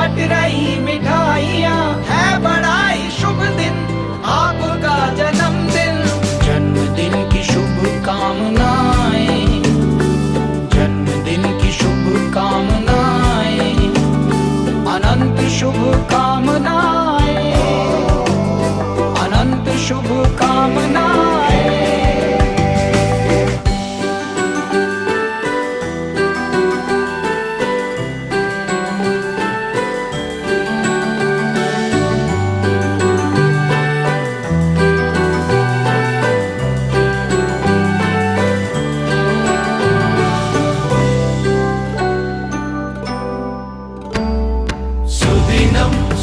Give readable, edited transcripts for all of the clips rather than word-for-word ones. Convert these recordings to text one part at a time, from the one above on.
But रही मिठाइयाँ, है बड़ा ही शुभ दिन आपका जन्मदिन। जन्मदिन की शुभकामनाएं, जन्मदिन की शुभकामनाएं, अनंत शुभकामनाएं, अनंत शुभकामनाएं।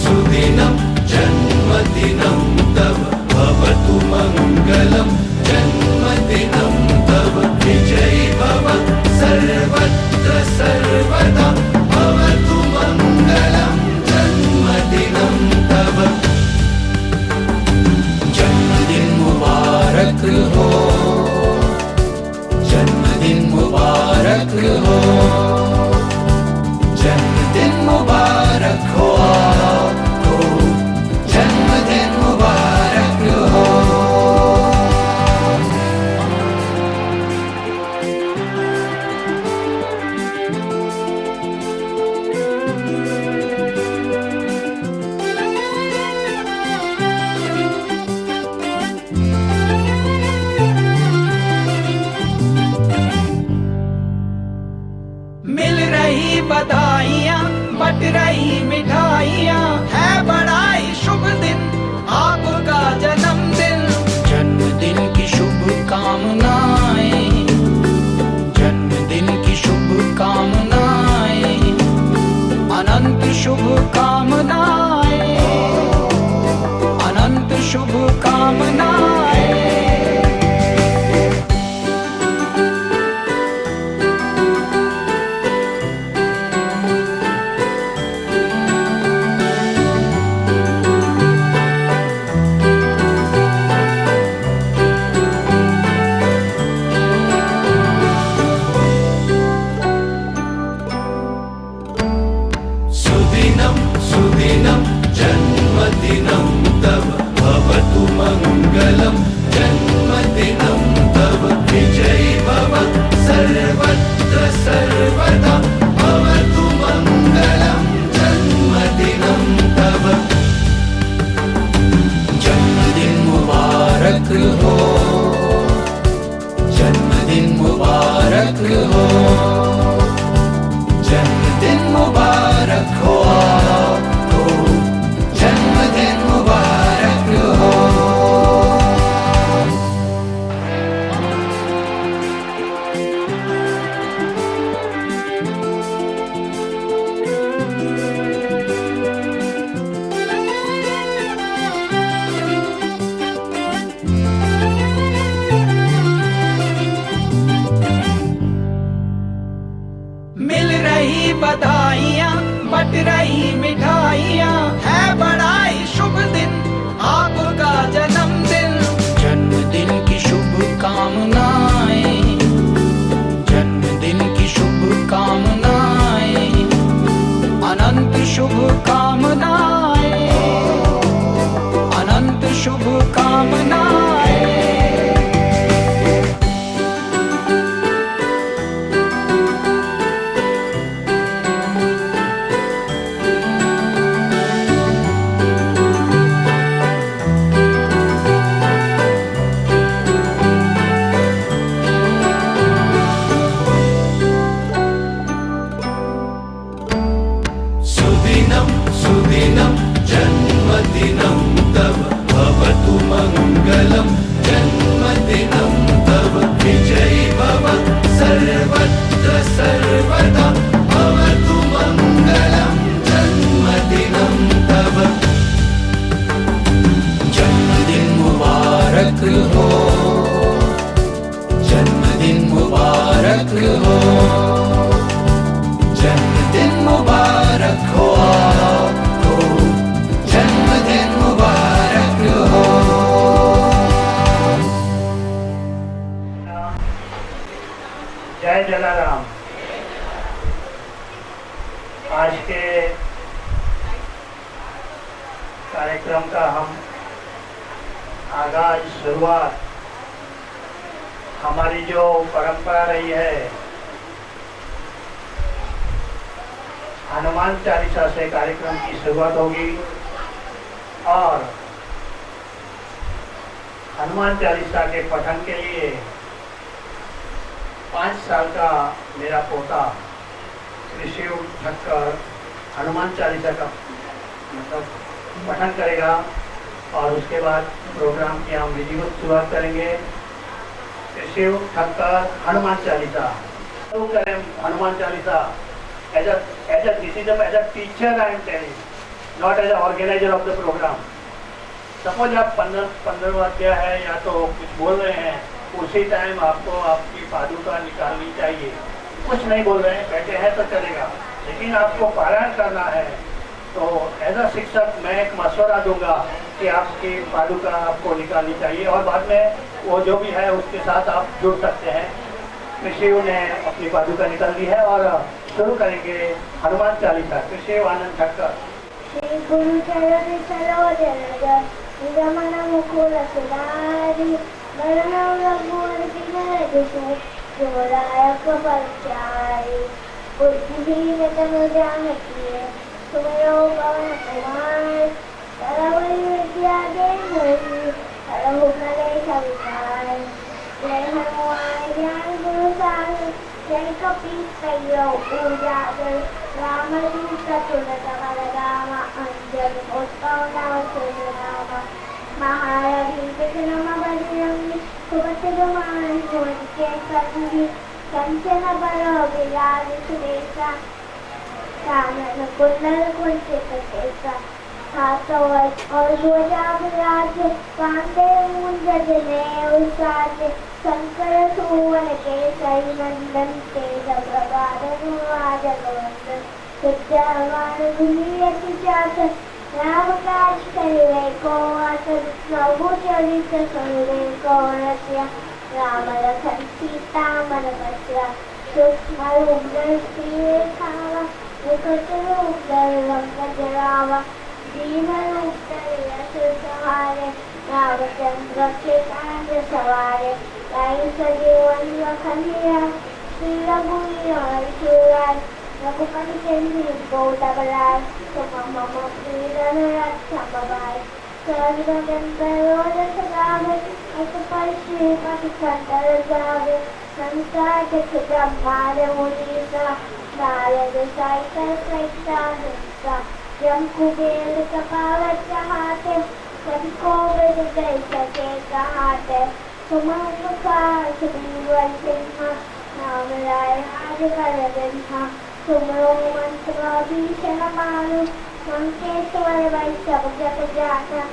सुदिनं जन्मदिनं तव भवतु मङ्गलं, जन्मदिनं तव विजयी भव सर्वत्र सर्वदा, भवतु मङ्गलं जन्मदिनं तव। जन्मदिन मुबारक हो, जन्मदिन मुबारक हो, जन्मदिन मुबारक हो आपको, जन्मदिन मुबारक हो। मिल रही बधाइयाँ, बट रही मिठाइयाँ, है बड़ा ही शुभ दिन आपका जन्मदिन। जन्मदिन की शुभकामनाएं, जन्मदिन की शुभकामनाएं, अनंत शुभकामनाएं, अनंत शुभकामनाएं। सुदिनं जन्मदिनं तव भवतु मङ्गलं, जन्मदिनं तव विजयी भव सर्वत्र सर्वदा, भवतु मङ्गलं जन्मदिनं तव। जन्मदिन मुबारक हो, जन्मदिन मुबारक हो, जन्मदिन मुबारक हो आपको, जन्मदिन मुबारक हो। मिल रही बधाइयाँ, बट रही मिठाइयाँ, है बड़ा ही शुभ दिन आपका जन्मदिन। जन्मदिन की शुभकामनाएं, जन्मदिन की शुभकामनाएं, अनंत शुभकामनाएं, अनंत शुभकामनाएं। सुदिनं जन्मदिनं तव भवतु मङ्गलं, जन्मदिनं तव विजयी भव सर्वत्र सर्वदा, भवतु मङ्गलं जन्मदिनं तव। जन्मदिन मुबारक हो, जन्मदिन मुबारक हो, जन्मदिन मुबारक हो आपको, जन्मदिन मुबारक हो। जय जलाराम। आज के कार्यक्रम का हम आगाज शुरुआत हमारी जो परंपरा रही है हनुमान चालीसा से कार्यक्रम की शुरुआत होगी और हनुमान चालीसा के पठन के लिए 5 साल का मेरा पोता श्री शिव ठक्कर हनुमान चालीसा का मतलब पठन करेगा और उसके बाद प्रोग्राम की हम विधिवत शुरुआत करेंगे। श्री शिव ठक्कर हनुमान चालीसा शुरू करें। Hanuman Chalisa as a this is as a teacher I am telling, not as a organizer of the program. Suppose आप 15 अध्याय है या तो कुछ बोल रहे हैं उसी टाइम आपको आपकी पादुका निकालनी चाहिए। कुछ नहीं बोल रहे हैं बैठे हैं तो चलेगा, लेकिन आपको पारायण करना है तो एज अ शिक्षक मैं एक मशवरा दूंगा कि आपकी पादुका आपको निकालनी चाहिए और बाद में वो जो भी है उसके साथ आप जुड़ सकते हैं। कृषि ने अपनी पादुका निकाल दी है और शुरू करेंगे हनुमान चालीसा। कृषि आनंद ठक्कर। श्री गुरु चरण सरोज रज रमण मुकुर सुधारि वरण रघुवर बिमल जसु जोदायक फलचारि बुद्धिहीन तनु जानकी सुमरो पवन कुमार तरवि विद्या देहि हरहु कलेश विकार। जय हनुमान ज्ञान गुरु सागर जय कपीस कयो उजागर रामदूत तुलत बलराम अंजन उत्पव नव राम महारथी विक्रम बजरंगी सुमति गुमान के संगी कंचन बल विराज सुरेशा कानन कुंडल कुंचित केसा हाथों और ध्वजा विराज कांधे मूंज जनेऊ साज शंकर सुवन केसरी नंदन तेज प्रभात जगवंदन विद्यावान गुणियति जात राम काज करिवे को आसन प्रभु चरित सुनिवे को रसिया राम लखन सीता मन बसिया सूक्ष्म रूप दृष्टि रेखावा निकट रूप लंक जरावा दीन रूप धरि असुर सहारे रामचंद्र के कांड सवारे लाई सजीवन लखनिया श्री रघुवीर शिवराज रघुपति चंद्र बहुत बलराज तुम मम प्रिय रक्षम बबाई सर्वगंधर्व सगावे अस पर श्रीपति कंदर गावे संसार जगत ब्रह्मांड मुनीसा नारद साइकर सैतानिसा जम कुबेर कपावत हाथे सभी को वेद दे सके कहाते तुम उपकार सुग्रीवन सिंह नाम राय आज कर बिन्हा तुमरो मंत्र भीषण मानु मंकेश्वर वै सब जग जाता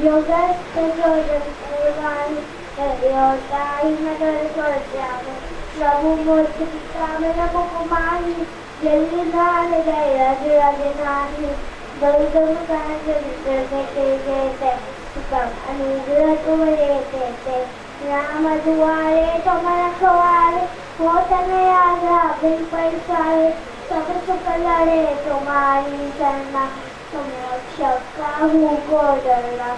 योगस्थ जोजन सर्वाणि तयोताहि नगर स्वर जावे प्रभु मूर्ति कामना मुकुमारी जल्दी धान जय रज रजनानी गौतम कांज विद्र के सुखम अनुग्रह तुम्हारे देते राम दुआरे तुम रखवारे हो तने आजा बिन पैसारे सब सुख लड़े तुम्हारी शरणा तुम रक्षक काहू को डरना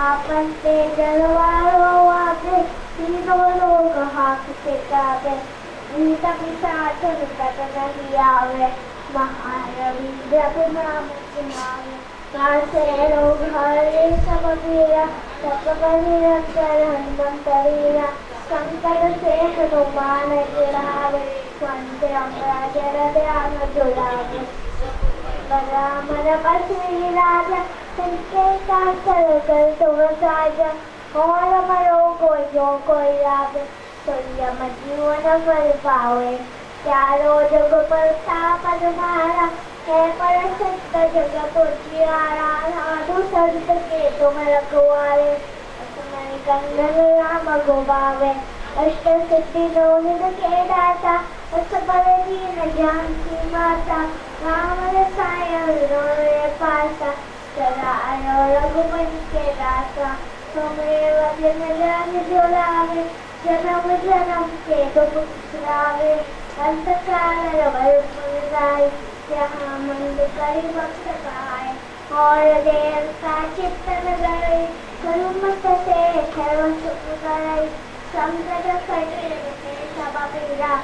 आपन ते डरवारो आगे तीनों लोग हाकते काबे नीत पिशाच निकट नहीं आवे महारवि जप नाम सुनावे कासे रोग हरे सब पीरा सब निरंतर हनुमंत वीरा संकट से हनुमान जुड़ावे वंदे अमराज ध्यान जुड़ावे बलरामन बसवी राजा संके का कर तुम साजा और मरो कोई जो कोई रावे तो यम जीवन फल पावे चारों जग पर तापन मारा है पर सत्य जग पुजियारा साधु संत के तुम रखवारे तुम्हारे कंगन राम गोबावे अष्ट सिद्धि नौनिध के दाता असबर दीन जानकी माता राम रसायन रोए पासा सदा रघुपति के दाता तुमरे वचन जन जोड़ावे जन्म जन्म के दुख बिसरावे अंत काल रवल पुराई जहाँ मंद करी भक्त कहाय और देव का चित्तन गए हनुमत से सर्व सुख गए संकट कटे सब पीरा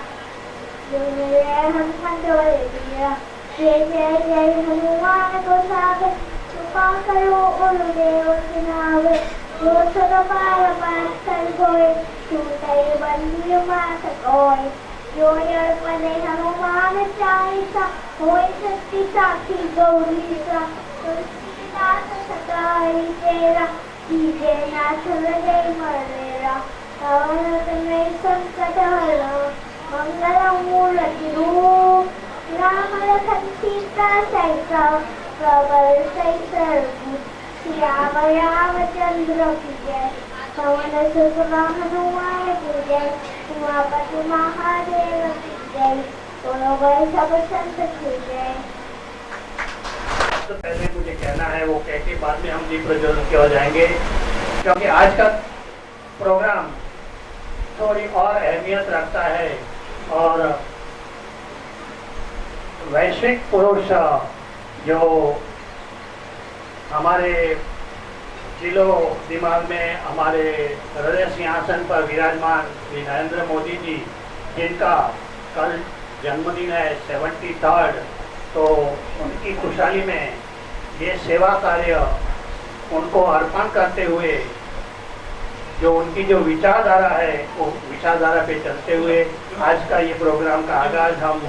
जय हनुमंत वीरा जय जय जय हनुमान को सागर कृपा करो गुरुदेव के नावे जो सद पार पार गोए छूटे बंदी मात कोय जो यर पदे हनुमान चालीसा होय सत्य साखी गौरीसा तुलसीदास सदाई तेरा कीजे नाथ हृदय मरेरा पवन में संकट हरो मंगल मूर्ति रूप राम लखन सीता सहित प्रबल सहित श्याम रामचंद्र की जय पवन सुत हनुमान की जय उमापति महादेव की जय बोलो भाई सब संत की जय। तो पहले मुझे कहना है वो कह के बाद में हम दीप प्रज्वलन की ओर जाएंगे, क्योंकि आज का प्रोग्राम थोड़ी और अहमियत रखता है और वैश्विक पुरुष जो हमारे दिलो दिमाग में हमारे हृदय सिंहासन पर विराजमान श्री नरेंद्र मोदी जी, जिनका कल जन्मदिन है 73rd, तो उनकी खुशहाली में ये सेवा कार्य उनको अर्पण करते हुए जो उनकी जो विचारधारा है वो विचारधारा पे चलते हुए आज का ये प्रोग्राम का आगाज हम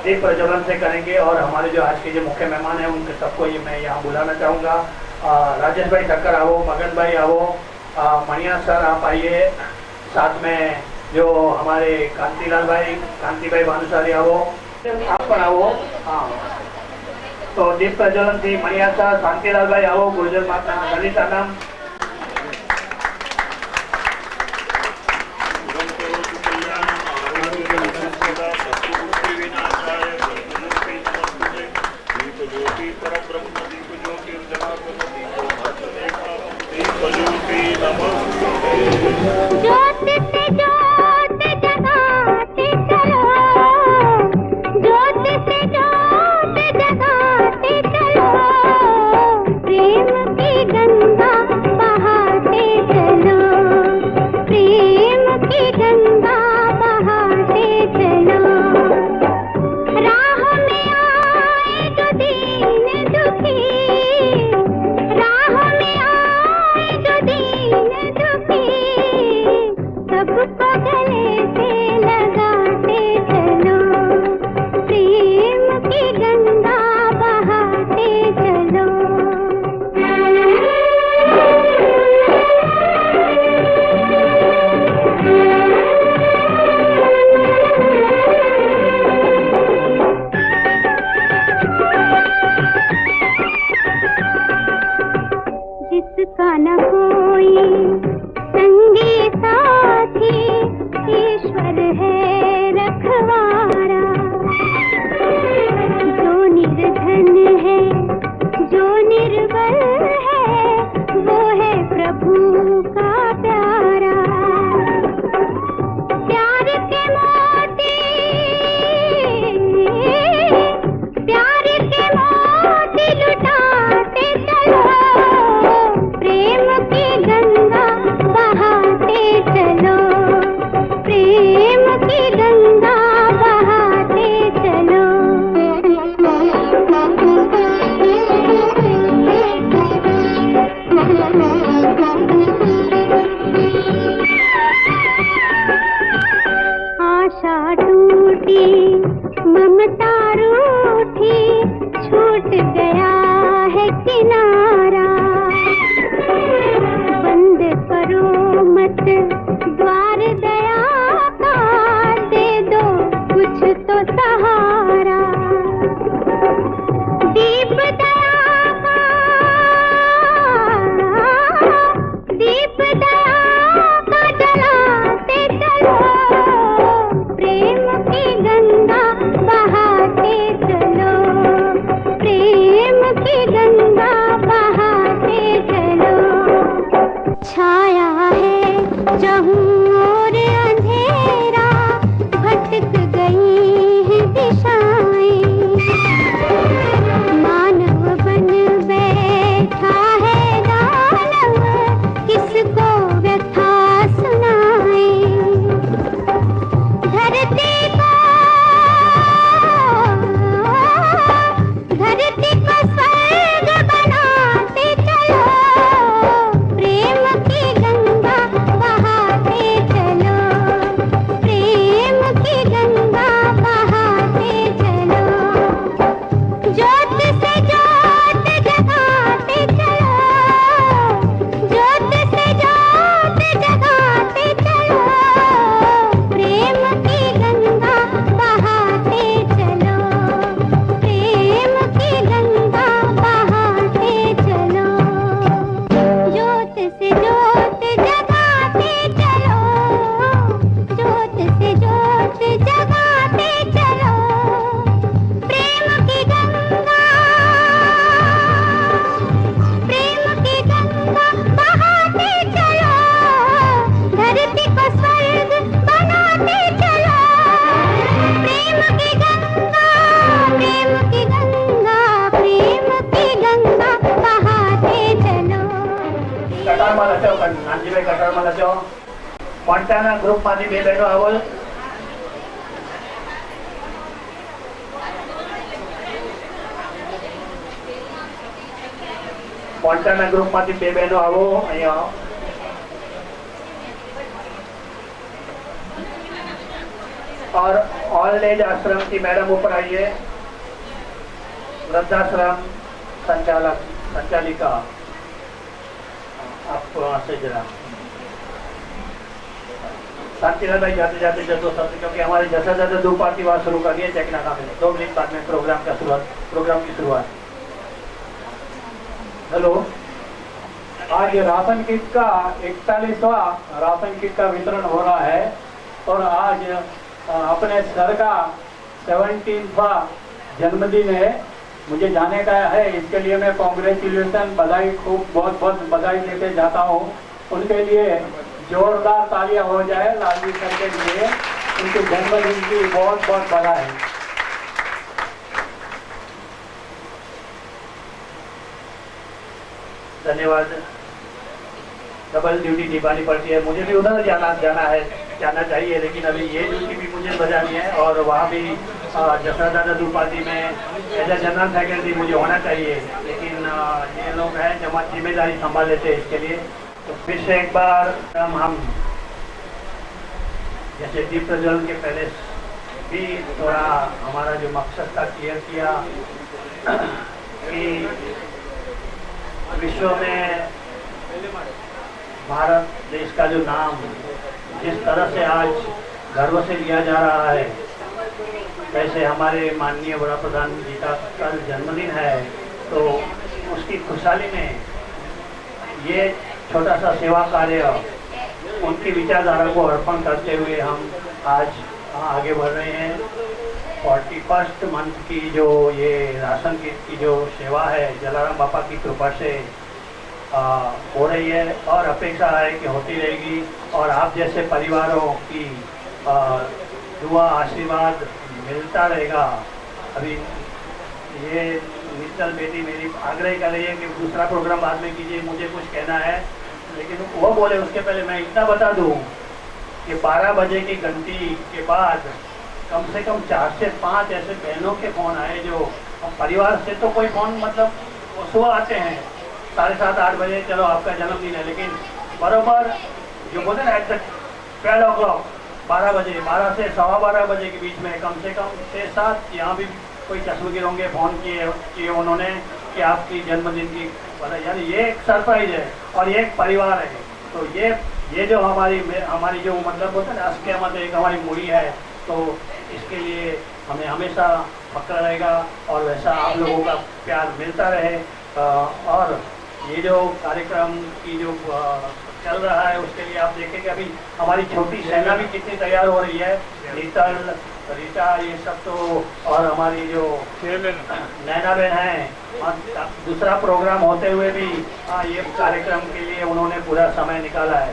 दीप प्रज्वलन से करेंगे। और हमारे जो आज के जो मुख्य मेहमान हैं उनके सबको ये मैं यहाँ बुलाना चाहूँगा। राजेश भाई ठक्कर आओ, मगन भाई आओ, मणिया सर आप आइए, साथ में जो हमारे कांति भाई भानुशाली आओ, आप पर आओ। हाँ, तो दीप प्रज्वलन थी मणिया सर, कांतिलाल भाई आओ, गुर्जर माता ललिता नाम गंगा કટારમાં લખ્યો, નાનજીભાઈ કટારમાં લખ્યો. પોન્ટાના ગ્રુપમાંથી બે બહેનો આવો. પોન્ટાના ગ્રુપમાંથી બે બહેનો આવો અહીંયા. और ओल्ड एज आश्रम की मैडम ऊपर आइए. वृद्धाश्रम संचालिका आप वहाँ से जरा. शांतिलाल भाई जाते जाते जतो सबसे, क्योंकि हमारे जैसा जैसे दो पार्टी वहाँ शुरू करिए चेकना का मिले 2 मिनट बाद में प्रोग्राम की शुरुआत. हेलो, आज राशन किट का 41वां राशन किट का वितरण हो रहा है और आज अपने सर का 17वां जन्मदिन है. मुझे जाने का है, इसके लिए मैं कॉन्ग्रेचुलेसन बधाई खूब बहुत बहुत बधाई देते जाता हूँ. उनके लिए जोरदार तालियां हो जाए लालजी सर के लिए. उनके जन्मदिन की बहुत बहुत बधाई. धन्यवाद. डबल ड्यूटी निभानी पड़ती है. मुझे भी उधर जाना चाहिए, लेकिन अभी ये ड्यूटी भी मुझे बजानी है और वहाँ भी जसरादादा दुपाती में एज ए जनरल फैकल्टी मुझे होना चाहिए, लेकिन ये लोग हैं जो जिम्मेदारी संभाल लेते हैं इसके लिए. तो फिर से एक बार हम जैसे दीप प्रज्वलन के पहले भी थोड़ा हमारा जो मकसद था क्लियर किया कि विश्व में भारत देश का जो नाम जिस तरह से आज गर्व से लिया जा रहा है, वैसे हमारे माननीय बड़ा प्रधान जी का कल जन्मदिन है, तो उसकी खुशहाली में ये छोटा सा सेवा कार्य उनकी विचारधारा को अर्पण करते हुए हम आज आगे बढ़ रहे हैं. 41st मंथ की जो ये राशन की जो सेवा है जलाराम बापा की कृपा से हो रही है और अपेक्षा है कि होती रहेगी. और आप जैसे परिवारों की दुआ आशीर्वाद मिलता रहेगा. अभी ये मित्तल बेटी मेरी आग्रह कर रही है कि दूसरा प्रोग्राम बाद में कीजिए, मुझे कुछ कहना है, लेकिन वो बोले उसके पहले मैं इतना बता दूं कि 12 बजे की घंटी के बाद कम से कम 4 से 5 ऐसे बहनों के फ़ोन आए जो परिवार से तो कोई फ़ोन मतलब सुबह आते हैं 7:30-8 बजे, चलो आपका जन्मदिन है, लेकिन बराबर जो बोलते हैं एट द 12 o'clock 12 बजे 12 से 12:15 बजे के बीच में कम से कम 6-7 यहाँ भी कोई चश्मगीर होंगे फ़ोन किए उन्होंने कि आपकी जन्मदिन की, यानी ये एक सरप्राइज है और ये एक परिवार है. तो ये जो हमारी जो मतलब बोलते हैं ना असकियामत एक हमारी मूड़ी है, तो इसके लिए हमें हमेशा पक्का रहेगा और वैसा आप लोगों का प्यार मिलता रहे. और ये जो कार्यक्रम की जो चल रहा है उसके लिए आप देखेंगे अभी हमारी छोटी सेना भी कितनी तैयार हो रही है. रीता ये सब तो, और हमारी जो नैना बहन है, और दूसरा प्रोग्राम होते हुए भी ये कार्यक्रम के लिए उन्होंने पूरा समय निकाला है.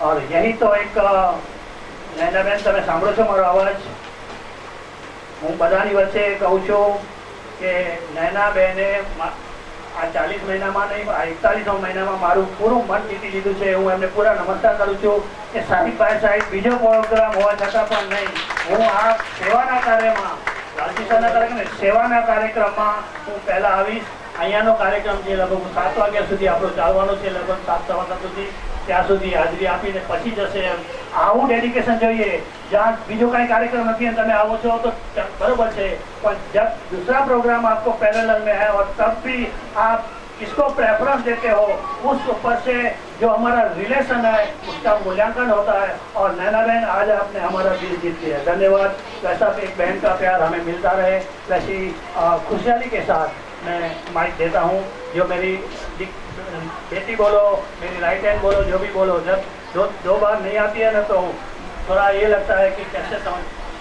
और यही तो एक नैना बहन તમે સાંભળો છો મારો અવાજ? હું બધાની વચ્ચે કહું છું કે નૈના બહેને આ 40 મહિનામાં નહીં 41 મહિનામાં મારું પૂરું મન જીતી લીધું છે. હું એમને પૂરા નમસ્કાર કરું છું કે સાઈડ બાય સાઈડ બીજો પ્રોગ્રામ હોવા છતાં પણ નહીં, હું આ સેવાના કાર્યમાં લાલજી સરના કાર્યક્રમ સેવાના કાર્યક્રમમાં હું પહેલાં આવીશ. અહીંયાનો કાર્યક્રમ જે લગભગ 7 વાગ્યા સુધી આપણો ચાલવાનો છે, લગભગ 7-7 સુધી ત્યાં સુધી હાજરી આપીને પછી જશે. આવું ડેડિકેશન જોઈએ. જ્યાં બીજો કાંઈ કાર્યક્રમ નથી અને તમે આવો છો તો બરોબર છે, પણ जब दूसरा प्रोग्राम आपको पैरेलल में है और तब भी आप किसको प्रेफरेंस देते हो, उस ऊपर से जो हमारा रिलेशन है उसका मूल्यांकन होता है. और नैना बहन आज आपने हमारा दिल जीत लिया, धन्यवाद. वैसा एक बहन का प्यार हमें मिलता रहे, वैसी खुशहाली के साथ मैं माइक देता हूँ. जो मेरी बेटी बोलो, मेरी राइट हैंड बोलो, जो भी बोलो, जब दो बार नहीं आती है ना तो थोड़ा ये लगता है कि कैसे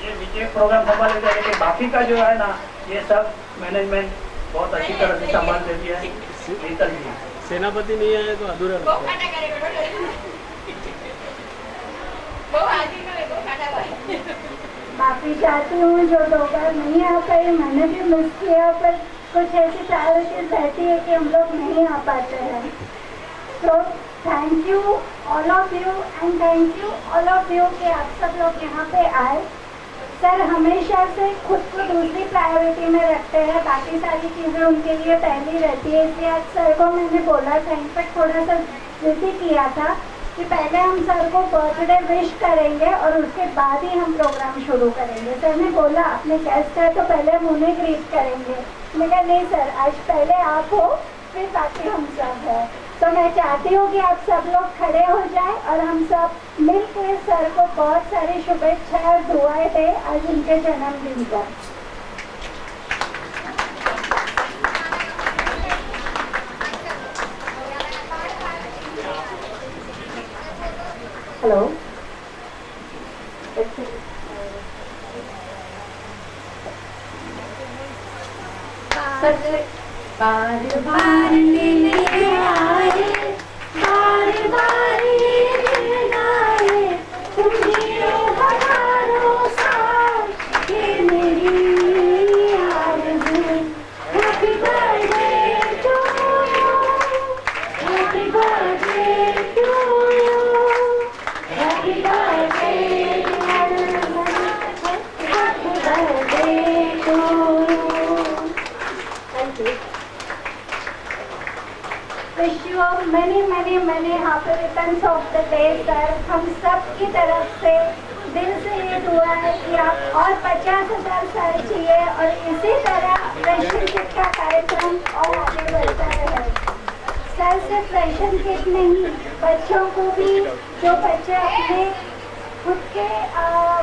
ये नीचे प्रोग्राम संभाल लेते हैं, लेकिन बाकी का जो है ना ये सब मैनेजमेंट बहुत अच्छी तरह से संभाल देती है. सेनापति नहीं आए तो अधूरा लगता है. माफी चाहती हूँ जो 2 बार नहीं आ पाई, मैंने भी मिस किया, पर कुछ ऐसी प्रायोरिटीज रहती है कि हम लोग नहीं आ पाते हैं. तो thank you all of you and thank you all of you कि आप सब लोग यहाँ पे आए। सर हमेशा से खुद को दूसरी प्रायोरिटी में रखते हैं, बाकी सारी चीज़ें उनके लिए पहली रहती है, इसलिए आज सर को मैंने बोला था, इनफैक्ट थोड़ा सा जिद्दी किया था कि पहले हम सर को बर्थडे विश करेंगे और उसके बाद ही हम प्रोग्राम शुरू करेंगे। सर ने बोला अपने गेस्ट है तो पहले हम उन्हें ग्रीट करेंगे। मैं कहा नहीं सर, आज पहले आप हो फिर बाकी हम सब हैं। तो मैं चाहती हूँ कि आप सब लोग खड़े हो जाएं और हम सब मिलकर सर को बहुत सारी शुभेच्छाएं और दुआएं दें आज उनके जन्मदिन पर। हेलो बार बार लेने आए, बार बार लेने आए, तुम जियो हजारों साल, ये मेरी आरज़ू। Happy birthday to you, happy birthday to you, happy birthday, happy birthday to you. Thank you. Wish you many many many happy returns of the day sir. हम सब की तरफ से दिल से ये दुआ है कि आप और 50,000 साल जिए और इसी तरह रेशन किट का कार्यक्रम और आगे बढ़ता रहे। सर सिर्फ रेशन किट नहीं, बच्चों को भी, जो बच्चे अपने खुद के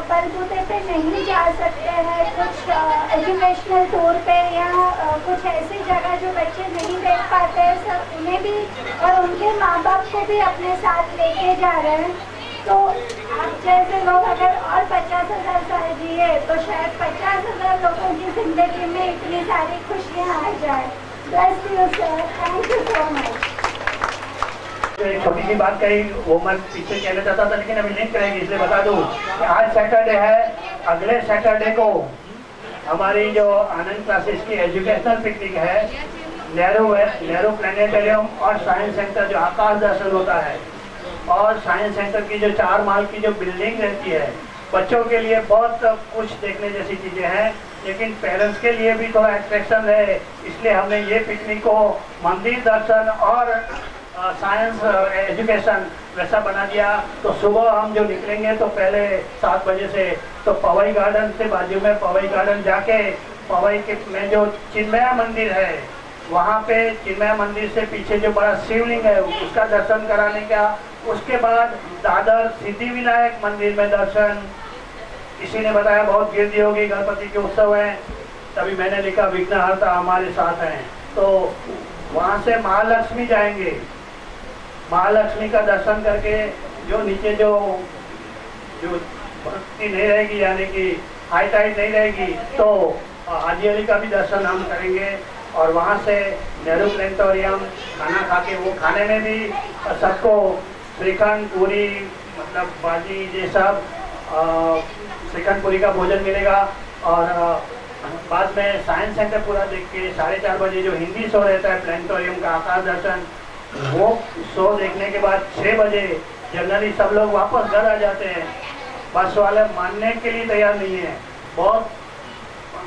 बलबूते पे नहीं जा सकते हैं, कुछ एजुकेशनल टूर पे या कुछ ऐसी जगह जो बच्चे नहीं देख पाते हैं, सब उन्हें भी और उनके माँ बाप को भी अपने साथ लेके जा रहे हैं। तो आप जैसे लोग अगर और 50,000 साल जिए तो शायद 50,000 लोगों की जिंदगी में इतनी सारी खुशियाँ आ जाए। Bless you sir, thank you so much. एक छोटी सी बात कही वो मैं पीछे कहना चाहता था लेकिन अभी लिंक करेंगे, इसलिए बता दूं कि आज सैटरडे है, अगले सैटरडे को हमारी जो आनंद क्लासेस की एजुकेशनल पिकनिक है, नेहरू प्लानिटेरियम और साइंस सेंटर जो आकाश दर्शन होता है और साइंस सेंटर की जो 4 माल की जो बिल्डिंग रहती है, बच्चों के लिए बहुत कुछ देखने जैसी चीज़ें हैं, लेकिन पेरेंट्स के लिए भी थोड़ा अट्रैक्शन है, इसलिए हमने ये पिकनिक को मंदिर दर्शन और साइंस एजुकेशन वैसा बना दिया। तो सुबह हम जो निकलेंगे तो पहले 7 बजे से तो पवई गार्डन से बाजू में पवई गार्डन जाके पवई के में जो चिन्मया मंदिर है वहाँ पे चिन्मया मंदिर से पीछे जो बड़ा शिवलिंग है उसका दर्शन कराने का, उसके बाद दादर सिद्धि विनायक मंदिर में दर्शन। किसी ने बताया बहुत गिरदी होगी, गणपति के उत्सव है, तभी मैंने लिखा विघ्नहर्ता हमारे साथ हैं। तो वहाँ से महालक्ष्मी जाएंगे, महालक्ष्मी का दर्शन करके जो नीचे जो भक्ति नहीं रहेगी यानी कि हाई टाइड नहीं रहेगी तो हाजी अली का भी दर्शन हम करेंगे और वहाँ से नेहरू प्लानिटेरियम खाना खा के, वो खाने में भी सबको श्रीखंड पूरी मतलब बाजी ये सब श्रीखंड पूरी का भोजन मिलेगा। और बाद में साइंस सेंटर पूरा देख के 4:30 बजे जो हिंदी शो रहता है प्लानिटेरियम का आकाश दर्शन, वो शो देखने के बाद 6 बजे जनरली सब लोग वापस घर आ जाते हैं। बस वाले मानने के लिए तैयार नहीं है, बहुत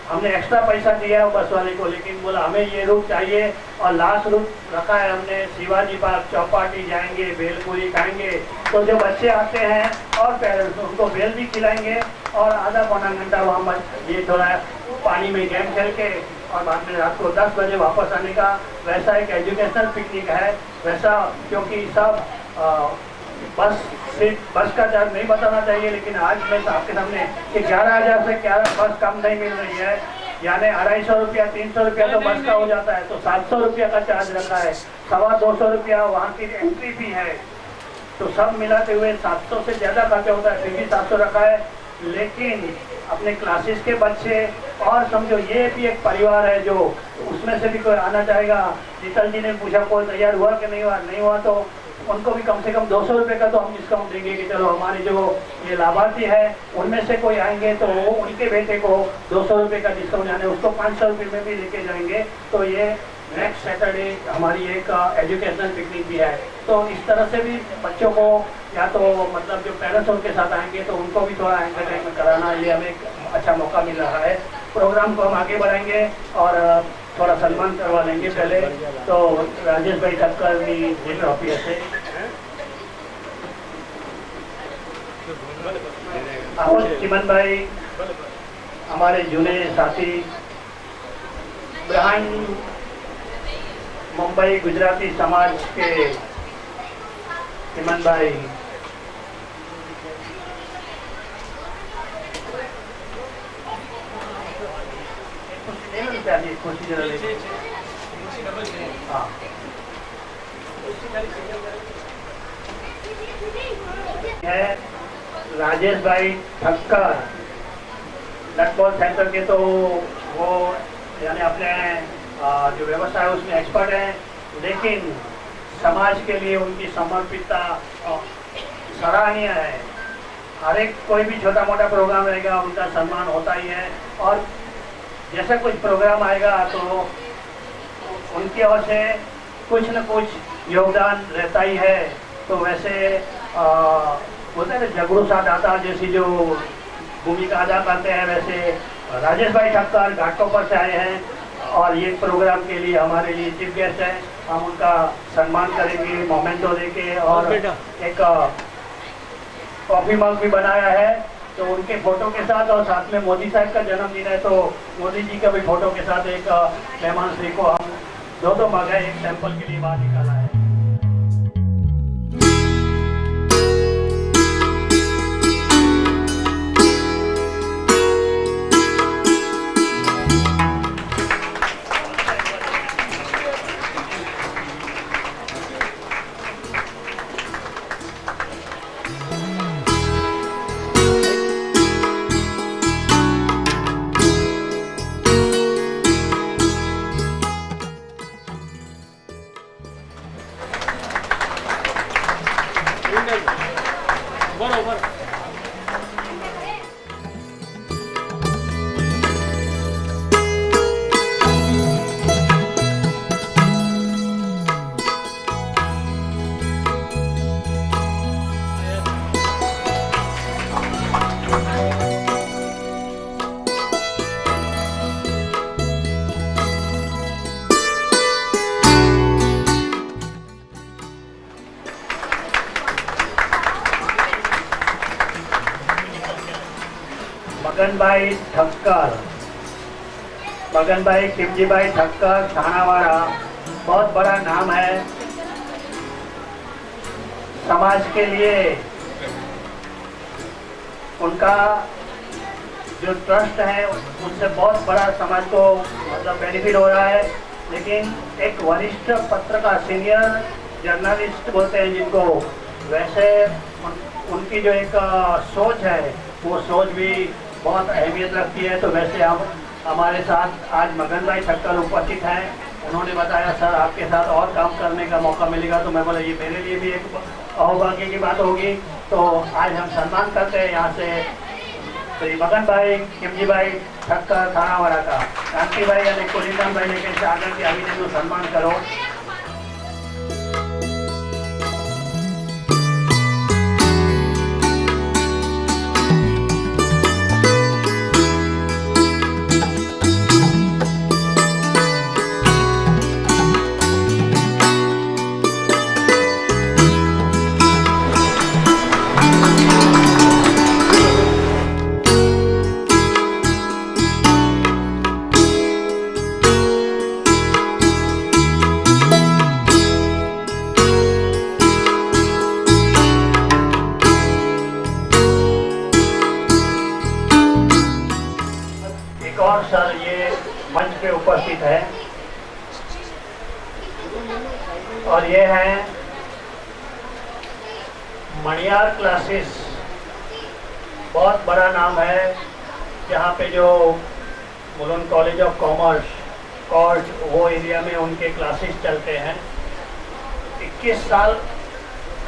हमने एक्स्ट्रा पैसा दिया है बस वाले को, लेकिन बोला हमें ये रूट चाहिए और लास्ट रूट रखा है हमने शिवाजी पार्क, चौपाटी जाएंगे, भेलपूरी खाएंगे। तो जो बच्चे आते हैं और पेरेंट्स उनको भेल भी खिलाएंगे और आधा पौना घंटा वहाँ ये थोड़ा पानी में गेम खेल के और बाद में रात को 10 बजे वापस आने का वैसा एक एजुकेशनल पिकनिक है। वैसा क्योंकि सब बस का चार्ज नहीं बताना चाहिए, लेकिन आज मैं आपके सामने कि 11,000 से 11 बस कम नहीं मिल रही है, यानी 250 रुपया 300 रुपया तो बस का हो जाता है, तो 700 रुपया का चार्ज रखा है, 225 रुपया वहाँ की एंट्री फी है, तो सब मिलाते हुए 700 से ज़्यादा खर्चा होता है, फिर भी 700 रखा है। लेकिन अपने क्लासेस के बच्चे और समझो ये भी एक परिवार है जो उसमें से भी कोई आना चाहेगा। शीतल जी ने पूछा कोई तैयार हुआ कि नहीं हुआ तो उनको भी कम से कम 200 रुपये का तो हम डिस्काउंट देंगे कि चलो हमारे जो ये लाभार्थी है उनमें से कोई आएंगे तो वो उनके बेटे को 200 रुपये का डिस्काउंट, यानी उसको 500 रुपये में भी लेके जाएंगे। तो ये नेक्स्ट सैटरडे हमारी एक एजुकेशनल पिकनिक भी है। तो इस तरह से भी बच्चों को या तो मतलब जो पेरेंट्स उनके साथ आएंगे तो उनको भी थोड़ा एंटरटेनमेंट कराना, ये हमें एक अच्छा मौका मिल रहा है। प्रोग्राम को हम आगे बढ़ाएंगे और थोड़ा सम्मान करवा लेंगे पहले। तो राजेश भाई ठक्कर जी ट्रॉफी से चिमन भाई हमारे जूने साथी बिहाइंड मुंबई गुजराती समाज के चिमन भाई, हाँ है राजेश भाई ठक्कर नटबॉल सेंटर के, तो वो यानी अपने जो व्यवसाय है उसमें एक्सपर्ट हैं, लेकिन समाज के लिए उनकी समर्पितता सराहनीय है। हर एक कोई भी छोटा मोटा प्रोग्राम रहेगा उनका सम्मान होता ही है, और जैसे कुछ प्रोग्राम आएगा तो उनकी ओर से कुछ न कुछ योगदान रहता ही है। तो वैसे बोलते हैं ना झगड़ू साथ आता जैसी जो भूमिका अदा करते हैं, वैसे राजेश भाई ठक्कर घाटकोपर से आए हैं और ये प्रोग्राम के लिए हमारे लिए चीफ गेस्ट हैं। हम उनका सम्मान करेंगे मोमेंटो देके, और एक कॉफी मग भी बनाया है तो उनके फोटो के साथ, और साथ में मोदी साहब का जन्मदिन है तो मोदी जी का भी फोटो के साथ एक मेहमान श्री को हम दो मग है एक सैंपल के लिए बाहर निकाला है। मगन भाई ठक्कर, मगन भाई शिवजी भाई ठक्कर थानावाड़ा, बहुत बड़ा नाम है समाज के लिए। उनका जो ट्रस्ट है उससे बहुत बड़ा समाज को मतलब बेनिफिट हो रहा है। लेकिन एक वरिष्ठ पत्रकार, सीनियर जर्नलिस्ट बोलते हैं जिनको, वैसे उनकी जो एक सोच है वो सोच भी बहुत अहमियत रखती है। तो वैसे हम हमारे साथ आज मगन भाई ठक्कर उपस्थित हैं। उन्होंने बताया सर आपके साथ और काम करने का मौका मिलेगा, तो मैं बोला ये मेरे लिए भी एक अहोभाग्य की बात होगी। तो आज हम सम्मान करते हैं यहाँ से श्री मगन भाई शिवजी भाई ठक्कर थानावाड़ा का। कांति भाई यानी कुलिंदम भाई लेके सागर के अभिनंदन सम्मान करो। और सर ये मंच पे उपस्थित है और ये है मणियार क्लासेस, बहुत बड़ा नाम है जहाँ पे जो मुलुंड कॉलेज ऑफ कॉमर्स कॉर्ज वो एरिया में उनके क्लासेस चलते हैं। 21 साल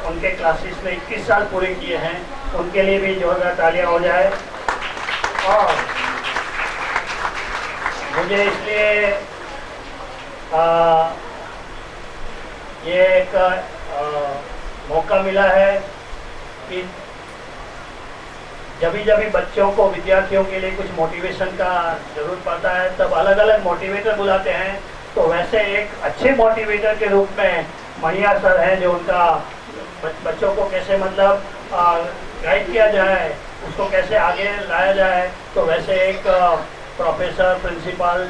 उनके क्लासेस में 21 साल पूरे किए हैं, उनके लिए भी जोरदार तालियां हो जाए। और मुझे इसलिए ये एक मौका मिला है कि जब भी बच्चों को, विद्यार्थियों के लिए कुछ मोटिवेशन का जरूरत पड़ता है तब अलग अलग मोटिवेटर बुलाते हैं। तो वैसे एक अच्छे मोटिवेटर के रूप में मणियार सर हैं, जो उनका बच्चों को कैसे मतलब गाइड किया जाए, उसको कैसे आगे लाया जाए। तो वैसे एक प्रोफेसर, प्रिंसिपल,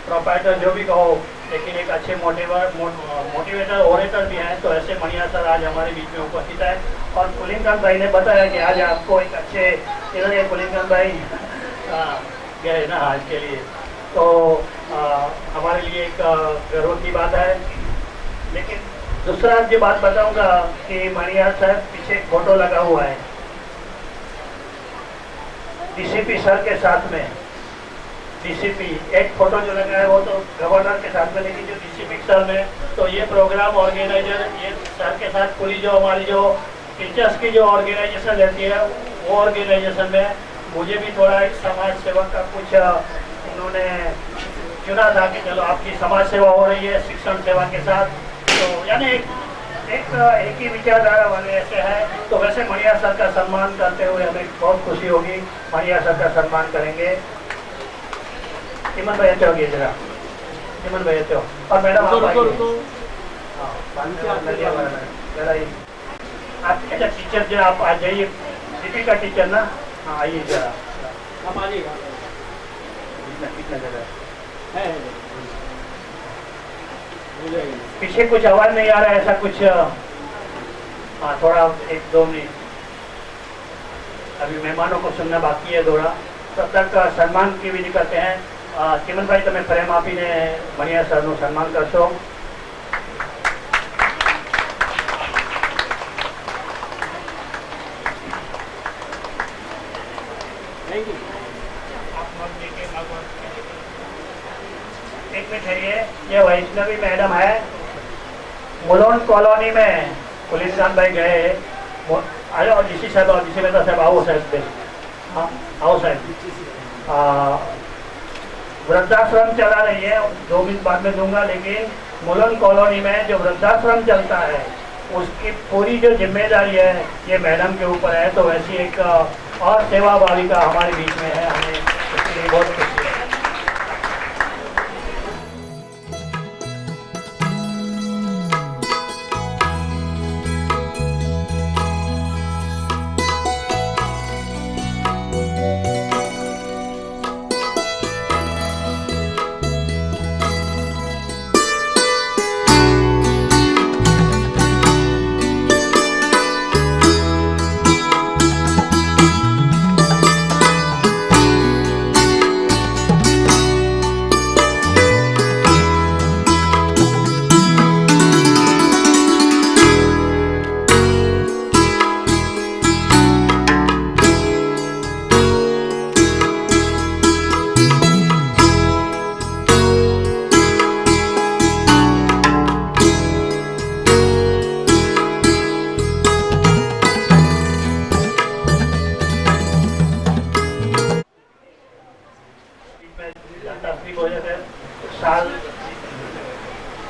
प्रोप्राइटर जो भी कहो, लेकिन एक अच्छे मोटिवेटर, ओरेटर भी हैं। तो ऐसे मणियार सर आज हमारे बीच में उपस्थित है। और कुलिंगकांत भाई ने बताया कि आज आपको एक अच्छे, इधर कुलिंगकांत भाई गए ना आज के लिए, तो हमारे लिए एक गर्व की बात है। लेकिन दूसरा जो बात बताऊंगा कि मणियार सर पीछे एक फोटो लगा हुआ है डीसीपी सर के साथ में। डीसीपी एक फोटो जो लगा है वो तो गवर्नर के साथ में, लेकिन जो डीसीपी सर में, तो ये प्रोग्राम ऑर्गेनाइजर, ये सर के साथ पूरी जो हमारी जो टीचर्स की जो ऑर्गेनाइजेशन रहती है, वो ऑर्गेनाइजेशन में मुझे भी थोड़ा एक समाज सेवा का कुछ उन्होंने चुना था कि चलो आपकी समाज सेवा हो रही है शिक्षण सेवा के साथ, तो यानी एक ही विचारधारा वाले ऐसे हैं। तो वैसे मणियार सर का सम्मान करते हुए हमें बहुत खुशी होगी। मणियार सर का सम्मान करेंगे। चिमन भाई अच्छे होगी जरा, चिमन भाई अच्छे हो। और मैडम आप अच्छा टीचर जो आप आ जाइए, दीपिका टीचर ना, हाँ आइए जरा, आप आ जाइएगा। कितना जगह है पीछे कुछ आवाज नहीं आ रहा है, ऐसा कुछ, हाँ थोड़ा 1-2 मिनट, अभी मेहमानों को सुनना बाकी है थोड़ा, तब तक सम्मान की विधि करते हैं। चिमन भाई તમે પ્રેમ આપીને મણિયાર સરનું સન્માન કરશો। Thank you. एक मिनट ठहरिए, ये वैष्णवी मैडम है, मुलोन कॉलोनी में कुलिंगकांत भाई गए, आयो डीसी साहब और डीसी मेहता साहब, आओ साहब, हाँ आओ साहब। वृद्धाश्रम चला रही है, 2 मिनट बाद में दूंगा, लेकिन मुलन कॉलोनी में जो वृद्धाश्रम चलता है उसकी पूरी जो जिम्मेदारी है ये मैडम के ऊपर है। तो वैसी एक और सेवा भाविका हमारे बीच में है, हमें उसके लिए बहुत खुशी है।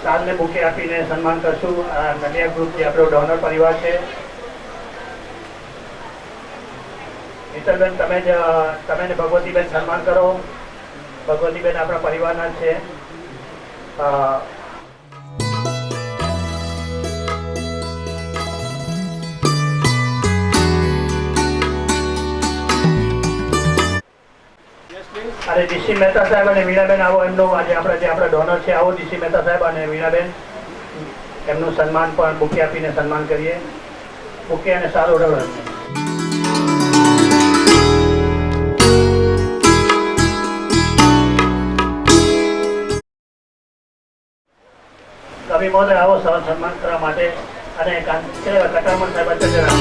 સાલને બુકે આપીને સન્માન કરશું। નલિયા ગ્રુપ જે આપણો ડોનર પરિવાર છે, મિત્તલબેન તમે ને ભગવતીબેન સન્માન કરો। ભગવતીબેન આપણા પરિવારના જ છે। अरे डीसी मेहता साहेब અને વીણાબેન આવો, એમનો આજે આપણા ડોનર છે, આવો डीसी मेहता साहेब અને વીણાબેન, એમનું સન્માન પણ બુકે આપીને સન્માન કરીએ। બુકે અને સારો ઓર્ડર। કવિ મહોદય આવો સન્માન કરવા માટે, અને કટામણ સાહેબ અત્યારે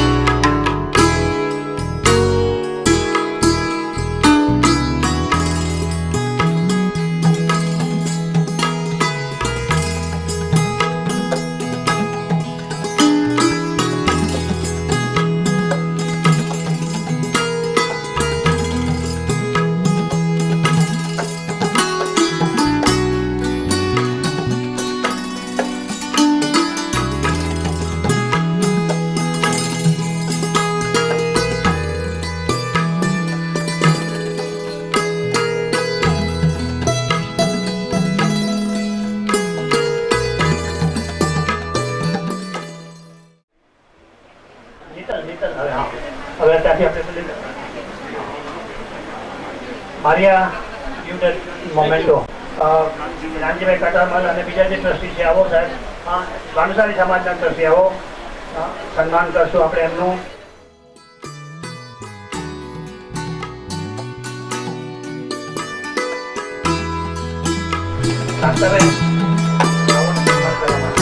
હવે હા હવે ત્યાંથી આપણે Maria give that momento. Nanjibhai Katarmal અને બીજા જે ટ્રસ્ટી છે આવો સાહેબ, ભાનુશાલી સમાજના ટ્રસ્ટી આવો, સન્માન કરશું આપણે એમનું. શાંતાબેન આવો સન્માન કરવા માટે.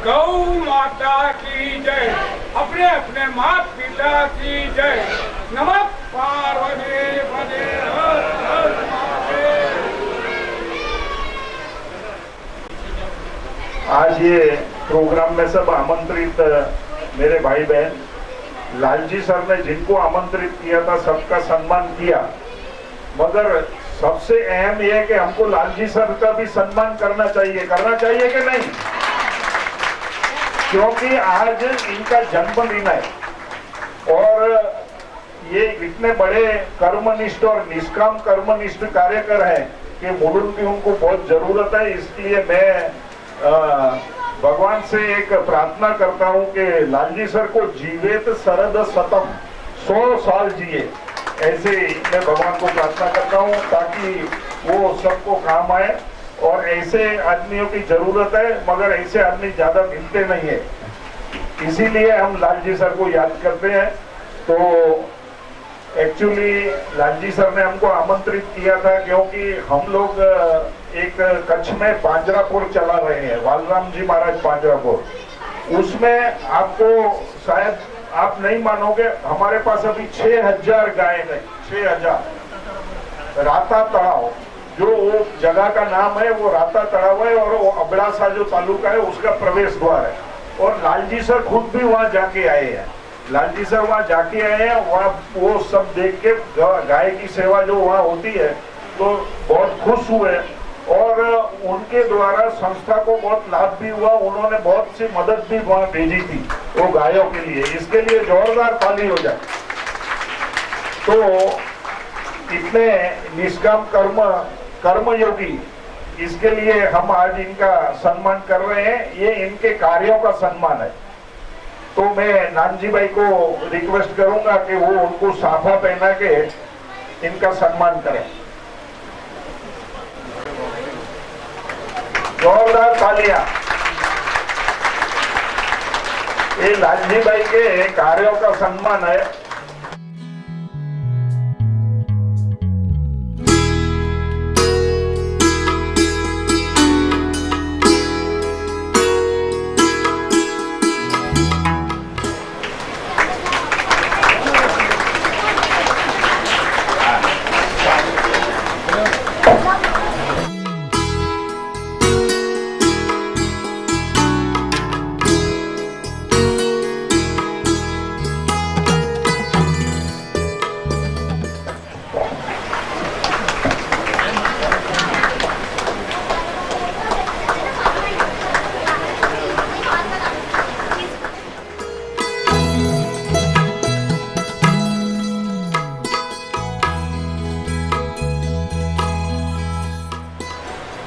गौ माता की जय, अपने अपने माता पिता की जय। नमः पार्वती पते हर हर महादेव। आज ये प्रोग्राम में सब आमंत्रित मेरे भाई बहन, लालजी सर ने जिनको आमंत्रित किया था सबका सम्मान किया, मगर सबसे अहम यह है कि हमको लालजी सर का भी सम्मान करना चाहिए कि नहीं, क्योंकि आज इनका जन्मदिन है और ये इतने बड़े कर्मनिष्ठ और निष्काम कर्मनिष्ठ कार्यकर हैं कि मुलुंड की उनको बहुत जरूरत है। इसलिए मैं भगवान से एक प्रार्थना करता हूं कि लालजी सर को जीवेत शरद शतम 100 साल जिए, ऐसे मैं भगवान को प्रार्थना करता हूं ताकि वो सबको काम आए। और ऐसे आदमियों की जरूरत है, मगर ऐसे आदमी ज्यादा मिलते नहीं है, इसीलिए हम लालजी सर को याद करते हैं। तो एक्चुअली लालजी सर ने हमको आमंत्रित किया था क्योंकि हम लोग एक कच्छ में पांजरापुर चला रहे हैं, वालराम जी महाराज पांजरापुर। उसमें आपको शायद आप नहीं मानोगे, हमारे पास अभी 6000 गाय है, 6000। राता तड़ाव जो वो जगह का नाम है वो राता तड़ाव है और वो अबड़ासा जो तालुका है उसका प्रवेश द्वार है। और लालजी सर खुद भी वहाँ जाके आए हैं, लालजी सर वहाँ जाके आए हैं, वहाँ वो सब देख के गाय की सेवा जो वहाँ होती है तो बहुत खुश हुए और उनके द्वारा संस्था को बहुत लाभ भी हुआ। उन्होंने बहुत सी मदद भी वहाँ भेजी थी वो गायों के लिए, इसके लिए जोरदार ताली हो जाए। तो इतने निष्काम कर्मयोगी, इसके लिए हम आज इनका सम्मान कर रहे हैं, ये इनके कार्यों का सम्मान है। तो मैं नानजी भाई को रिक्वेस्ट करूंगा कि वो उनको साफा पहना के इनका सम्मान करें। जोरदार तालियां। ये लालजी भाई के कार्यों का सम्मान है।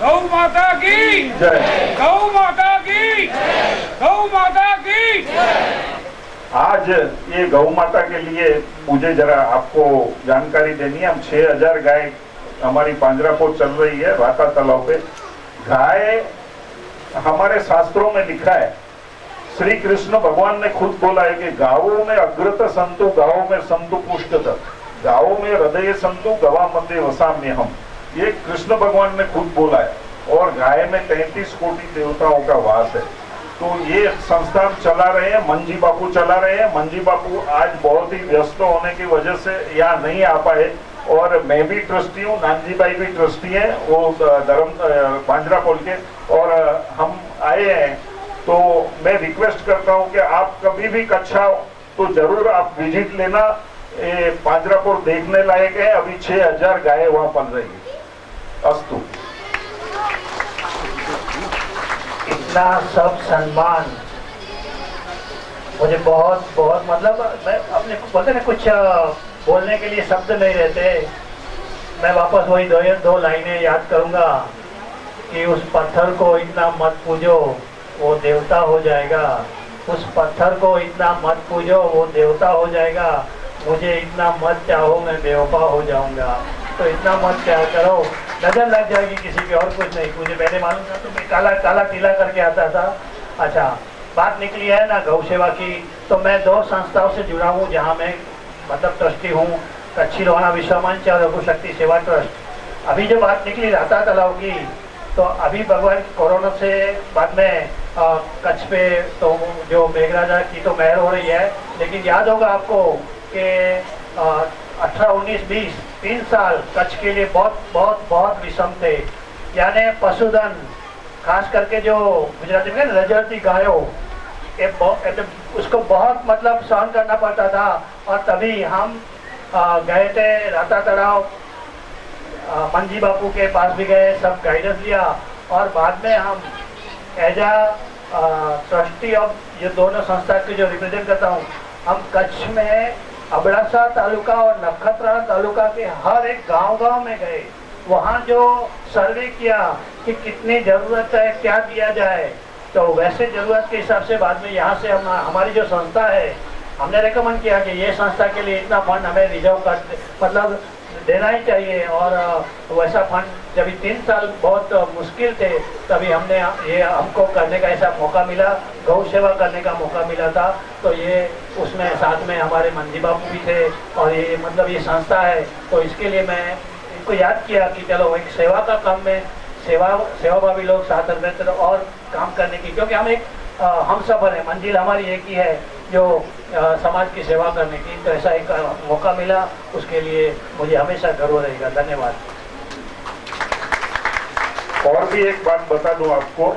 गौ माता की जय। गौ माता की गौ माता की। आज ये गौ माता के लिए मुझे जरा आपको जानकारी देनी है। हम 6000 गाय हमारी पांजरापोत चल रही है राता तालाब पे। गाय हमारे शास्त्रों में लिखा है, श्री कृष्ण भगवान ने खुद बोला है कि गावों में अग्रत संतु गावों में संतु पुष्टत, गावों में हृदय संतु गवा मध्य वसाम्य हम। ये कृष्ण भगवान ने खुद बोला है। और गाय में 33 कोटि देवताओं का वास है। तो ये संस्थान चला रहे हैं, मंजी बापू चला रहे हैं। मंजी बापू आज बहुत ही व्यस्त होने की वजह से यहाँ नहीं आ पाए और मैं भी ट्रस्टी हूँ, नानजी भाई भी ट्रस्टी है, वो धर्म पांजरापोल के, और हम आए हैं। तो मैं रिक्वेस्ट करता हूँ कि आप कभी भी कच्छ आओ तो जरूर आप विजिट लेना। ये पांजरापोल देखने लायक है। अभी 6000 गाय वहाँ पल रही है। अस्तु। इतना सब सम्मान मुझे बहुत बहुत, मतलब मैं अपने बोलते ना कुछ बोलने के लिए शब्द नहीं रहते। मैं वापस वही दो लाइनें याद करूंगा कि उस पत्थर को इतना मत पूजो वो देवता हो जाएगा, उस पत्थर को इतना मत पूजो वो देवता हो जाएगा, मुझे इतना मत चाहो मैं बेवफा हो जाऊंगा। तो इतना मत क्या करो, नजर लग जाएगी किसी की, और कुछ नहीं। मुझे पहले मालूम था तो मैं काला काला टीला करके आता था। अच्छा, बात निकली है ना गौ सेवा की, तो मैं 2 संस्थाओं से जुड़ा हूँ जहाँ मैं मतलब ट्रस्टी हूँ, कच्छी लोहाना विश्व मंच और रघु शक्ति सेवा ट्रस्ट। अभी जो बात निकली राता तालाब की, तो अभी भगवान कोरोना से बाद में कच्छ पे तो जो मेघराजा की तो मेहर हो रही है, लेकिन याद होगा आपको कि 18, 19, 20 3 साल कच्छ के लिए बहुत बहुत बहुत विषम थे। यानी पशुधन, खास करके जो गुजराती में रजरती गायों, उसको बहुत मतलब सहन करना पड़ता था। और तभी हम गए थे राता तालाब, मंजी बापू के पास भी गए, सब गाइडेंस लिया, और बाद में हम एज ट्रस्टी ऑफ ये दोनों संस्था की जो रिप्रेजेंट करता हूँ, हम कच्छ में अबड़ासा तालुका और नखत्रा तालुका के हर एक गांव में गए। वहाँ जो सर्वे किया कि कितनी ज़रूरत है, क्या दिया जाए, तो वैसे ज़रूरत के हिसाब से बाद में यहाँ से हमारी जो संस्था है, हमने रेकमेंड किया कि ये संस्था के लिए इतना फंड हमें रिजर्व कर मतलब देना ही चाहिए। और वैसा फंड जब 3 साल बहुत मुश्किल थे, तभी हमने ये हमको करने का ऐसा मौका मिला, गौ सेवा करने का मौका मिला था। तो ये उसमें साथ में हमारे मंजी बापू भी थे, और ये मतलब ये संस्था है, तो इसके लिए मैं इनको याद किया कि चलो एक सेवा का काम में सेवाभावी लोग साथ में और काम करने की, क्योंकि हम एक हम सफर है, मंजिल हमारी एक ही है जो समाज की सेवा करने की। तो ऐसा एक मौका मिला, उसके लिए मुझे हमेशा गर्व रहेगा। धन्यवाद। और भी एक बात बता दूं आपको,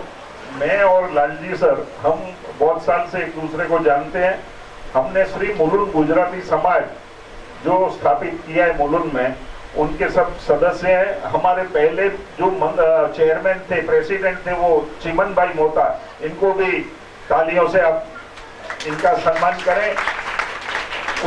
मैं और लालजी सर हम बहुत साल से एक दूसरे को जानते हैं। हमने श्री मुलुंड गुजराती समाज जो स्थापित किया है मुलुंड में, उनके सब सदस्य हैं। हमारे पहले जो चेयरमैन थे, प्रेसिडेंट थे, वो चिमन भाई मोता, इनको भी तालियों से आप इनका सम्मान करें।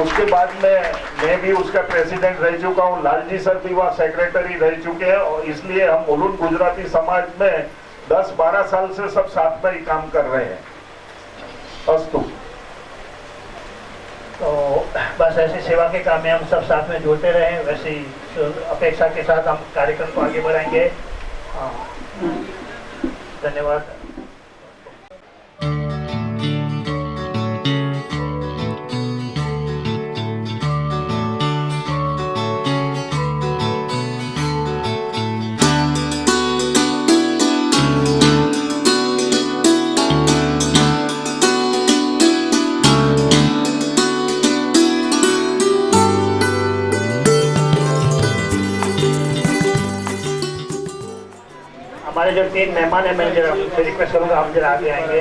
उसके बाद में मैं भी उसका प्रेसिडेंट रह चुका हूँ, लालजी सर भी वहाँ सेक्रेटरी रह चुके हैं, और इसलिए हम मुलुंड गुजराती समाज में 10-12 साल से सब साथ में ही काम कर रहे हैं। अस्तु। तो बस ऐसी सेवा के काम में हम सब साथ में जुड़ते रहें, वैसी अपेक्षा के साथ हम कार्यक्रम को आगे बढ़ाएंगे। धन्यवाद। हमारे जो 3 मेहमान हैं, मैं जरा रिक्वेस्ट करूँगा हम जरा आगे आएंगे।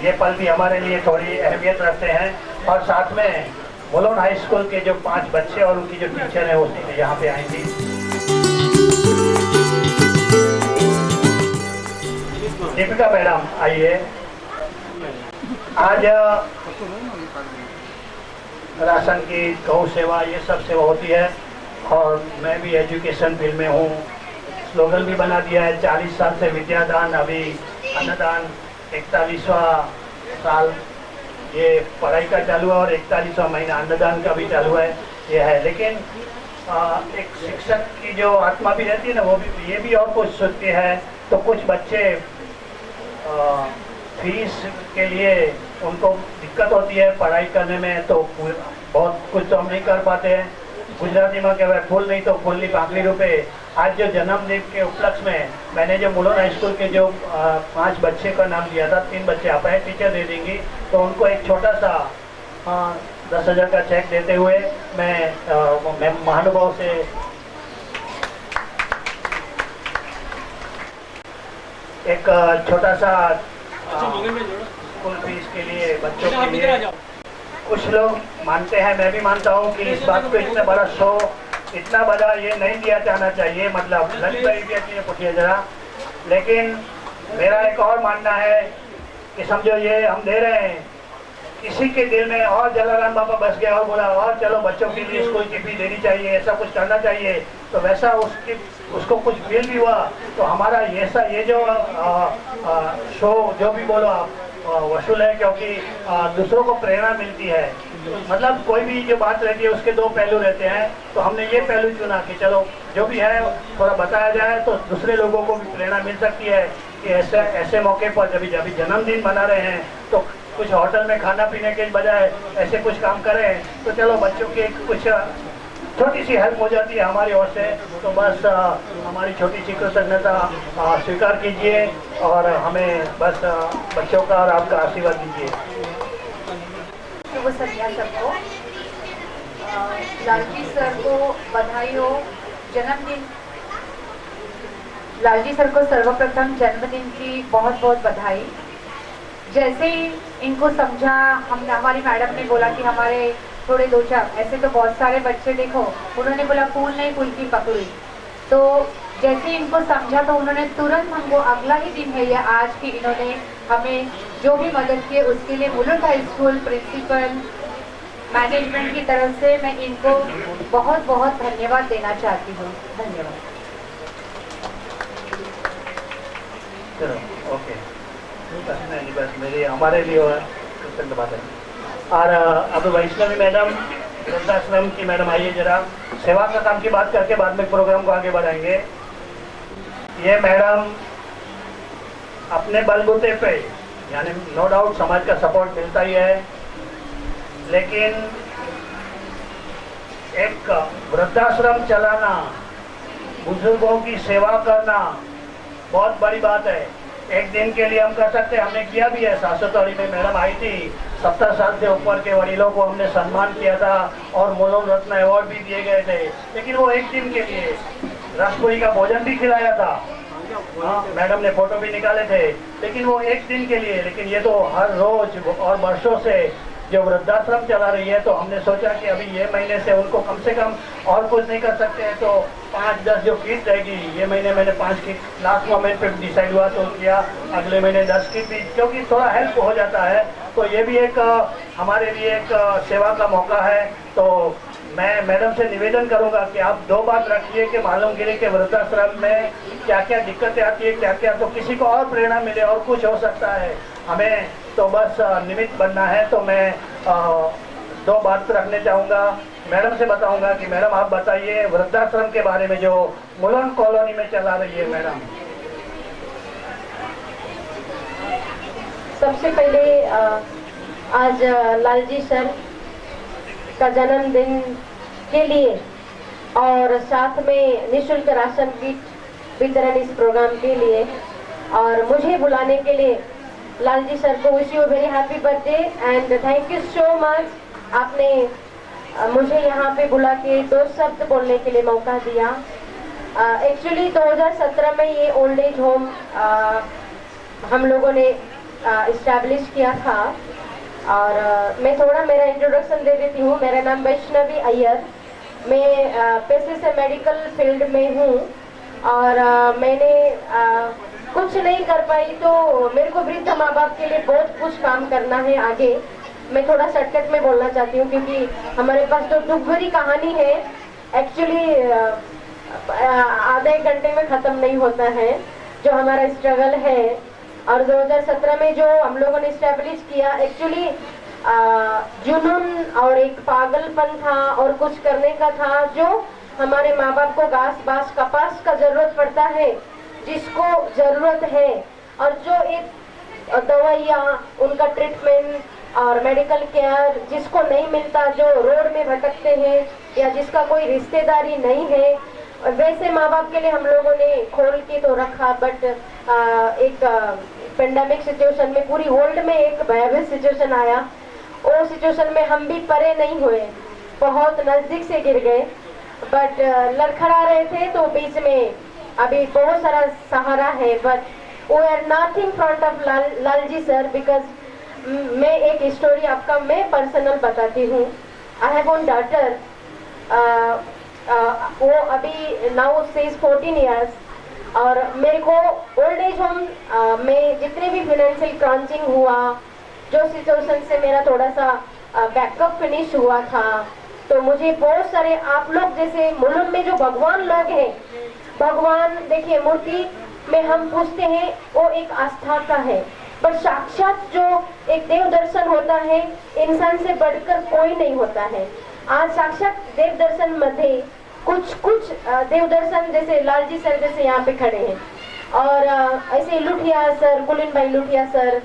ये पल भी हमारे लिए थोड़ी अहमियत रखते हैं। और साथ में मुलुंड हाई स्कूल के जो 5 बच्चे और उनकी जो टीचर है वो यहाँ पे आएंगी। दीपिका मैडम आइए। आज राशन की, गौ सेवा, ये सब सेवा होती है, और मैं भी एजुकेशन फील्ड में हूँ, स्लोगन भी बना दिया है 40 साल से विद्यादान, अभी अन्नदान 41वां साल ये पढ़ाई का चालू है और 41वां महीना अन्नदान का भी चालू है ये है। लेकिन एक शिक्षक की जो आत्मा भी रहती है ना, वो भी ये भी और कुछ सोचती है। तो कुछ बच्चे फीस के लिए उनको दिक्कत होती है पढ़ाई करने में, तो बहुत कुछ तो हम नहीं कर पाते हैं। गुजराती में कहते फूल नहीं तो फूल नहीं पाकली रूपे। आज जो जन्मदिन के उपलक्ष्य में मैंने जो मुलोन हाई स्कूल के जो 5 बच्चे का नाम दिया था, 3 बच्चे आप है टीचर दे देंगी, तो उनको एक छोटा सा 10,000 का चेक देते हुए मैं महानुभाव से एक छोटा सा स्कूल फीस के लिए बच्चों के लिए। कुछ लोग मानते हैं, मैं भी मानता हूँ कि इस बात को इतना बड़ा शो, इतना बड़ा ये नहीं दिया जाना चाहिए, मतलब लंच ब्रेक भी अच्छी पूछिए जरा। लेकिन मेरा एक और मानना है कि समझो ये हम दे रहे हैं, किसी के दिल में और जलाराम बाबा बस गया और बोला और चलो बच्चों के लिए स्कूल की फीस देनी चाहिए, ऐसा कुछ करना चाहिए, तो वैसा उसको कुछ फील भी हुआ तो हमारा ये जो शो जो भी बोलो आप वसूल है, क्योंकि दूसरों को प्रेरणा मिलती है। मतलब कोई भी जो बात रहती है उसके 2 पहलू रहते हैं, तो हमने ये पहलू चुना कि चलो जो भी है थोड़ा बताया जाए तो दूसरे लोगों को भी प्रेरणा मिल सकती है कि ऐसे मौके पर जब जन्मदिन मना रहे हैं तो कुछ होटल में खाना पीने के बजाय ऐसे कुछ काम करें, तो चलो बच्चों की कुछ छोटी सी हेल्प हो जाती है हमारी ओर से। तो बस हमारी छोटी सी कृतज्ञता स्वीकार कीजिए और हमें बस बच्चों का और आपका आशीर्वाद दीजिए। शुभ संध्या सबको। लालजी सर को बधाई हो जन्मदिन। लालजी सर को सर्वप्रथम जन्मदिन की बहुत बहुत बधाई। जैसे ही इनको समझा, हमने हमारी मैडम ने बोला कि हमारे थोड़े 2-4 ऐसे तो बहुत सारे बच्चे देखो, उन्होंने बोला फूल नहीं फूल की पकड़ी। तो जैसे ही इनको समझा तो उन्होंने तुरंत हमको अगला ही दिन है या आज की इन्होंने हमें जो भी मदद की उसके लिए Mulund high school principal management की तरफ से मैं इनको बहुत बहुत धन्यवाद देना चाहती हूँ। धन्यवाद। चलो ओके, बस मेरी हमारे लिए बात है। और अब वैष्णवी मैडम वृद्धाश्रम की मैडम आइए जरा, सेवा का काम की बात करके बाद में प्रोग्राम को आगे बढ़ाएंगे। ये मैडम अपने बलबूते पे, यानी नो डाउट समाज का सपोर्ट मिलता ही है, लेकिन एक वृद्धाश्रम चलाना, बुजुर्गों की सेवा करना बहुत बड़ी बात है। एक दिन के लिए हम कर सकते हैं, हमने किया भी है। सासुतवाड़ी में मैडम आई थी, 70 साल से ऊपर के वडीलों को हमने सम्मान किया था और मुलोन रत्न अवार्ड भी दिए गए थे, लेकिन वो एक दिन के लिए रसपुरी का भोजन भी खिलाया था। हाँ, मैडम ने फोटो भी निकाले थे, लेकिन वो एक दिन के लिए। लेकिन ये तो हर रोज और वर्षों से जो वृद्धाश्रम चला रही है, तो हमने सोचा कि अभी ये महीने से उनको कम से कम और कुछ नहीं कर सकते हैं, तो 5-10 जो किट रहेगी, ये महीने मैंने 5 किट लास्ट मोमेंट पे डिसाइड हुआ तो किया, अगले महीने 10 किट भी, क्योंकि थोड़ा हेल्प हो जाता है। तो ये भी एक हमारे लिए एक सेवा का मौका है। तो मैं मैडम से निवेदन करूंगा कि आप 2 बात रखिए कि मालूमगिरी के वृद्धाश्रम में क्या क्या दिक्कतें आती है, क्या क्या, तो किसी को और प्रेरणा मिले और कुछ हो सकता है। हमें तो बस निमित्त बनना है। तो मैं 2 बात रखने चाहूँगा, मैडम से बताऊंगा कि मैडम आप बताइए वृद्धाश्रम के बारे में जो मुलोन कॉलोनी में चला रही है मैडम। सबसे पहले आज लालजी सर का जन्मदिन के लिए और साथ में निःशुल्क राशन किट वितरण इस प्रोग्राम के लिए और मुझे बुलाने के लिए लालजी सर को wish you very happy birthday and thank you so much. आपने मुझे यहाँ पे बुला के 2 शब्द बोलने के लिए मौका दिया। एक्चुअली 2017 में ये ओल्ड एज होम हम लोगों ने इस्टेब्लिश किया था और मैं थोड़ा मेरा इंट्रोडक्शन दे देती हूँ। मेरा नाम वैष्णवी अय्यर, मैं पेशे से मेडिकल फील्ड में हूँ और मैंने कुछ नहीं कर पाई, तो मेरे को वृद्ध माँ बाप के लिए बहुत कुछ काम करना है आगे। मैं थोड़ा शॉर्टकट में बोलना चाहती हूँ क्योंकि हमारे पास तो दुख भरी कहानी है। एक्चुअली आधे एक घंटे में ख़त्म नहीं होता है जो हमारा स्ट्रगल है। और 2017 में जो हम लोगों ने इस्टेब्लिश किया, एक्चुअली जुनून और एक पागलपन था और कुछ करने का था, जो हमारे माँ बाप को घास बास कपास का जरूरत पड़ता है, जिसको जरूरत है, और जो एक दवाइयाँ, उनका ट्रीटमेंट और मेडिकल केयर जिसको नहीं मिलता, जो रोड में भटकते हैं या जिसका कोई रिश्तेदारी नहीं है, वैसे माँ बाप के लिए हम लोगों ने खोल के तो रखा। बट एक पेंडेमिक सिचुएशन में पूरी वर्ल्ड में एक भयावह सिचुएशन आया, वो सिचुएशन में हम भी परे नहीं हुए, बहुत नज़दीक से गिर गए, बट लड़खड़ा रहे थे। तो बीच में अभी बहुत सारा सहारा है, but we are nothing front of Lalji sir, because मैं एक स्टोरी आपका मैं पर्सनल बताती हूँ। आई हैव वन डॉटर, वो अभी नाउ से 14 ईयर्स, और मेरे को ओल्ड एज होम में जितने भी फाइनेंशियल क्रंचिंग हुआ, जो सिचुएशन से मेरा थोड़ा सा बैकअप फिनिश हुआ था, तो मुझे बहुत सारे आप लोग जैसे मुलुंड में जो भगवान लोग हैं, भगवान देखिए मूर्ति में हम पूछते हैं, वो एक आस्था का है, पर साक्षात जो एक देव दर्शन होता है, इंसान से बढ़कर कोई नहीं होता है। आज साक्षात देव दर्शन मध्ये कुछ देव दर्शन जैसे लालजी सर जैसे यहाँ पे खड़े हैं, और ऐसे लुठिया सर, कुलीन भाई लुठिया सर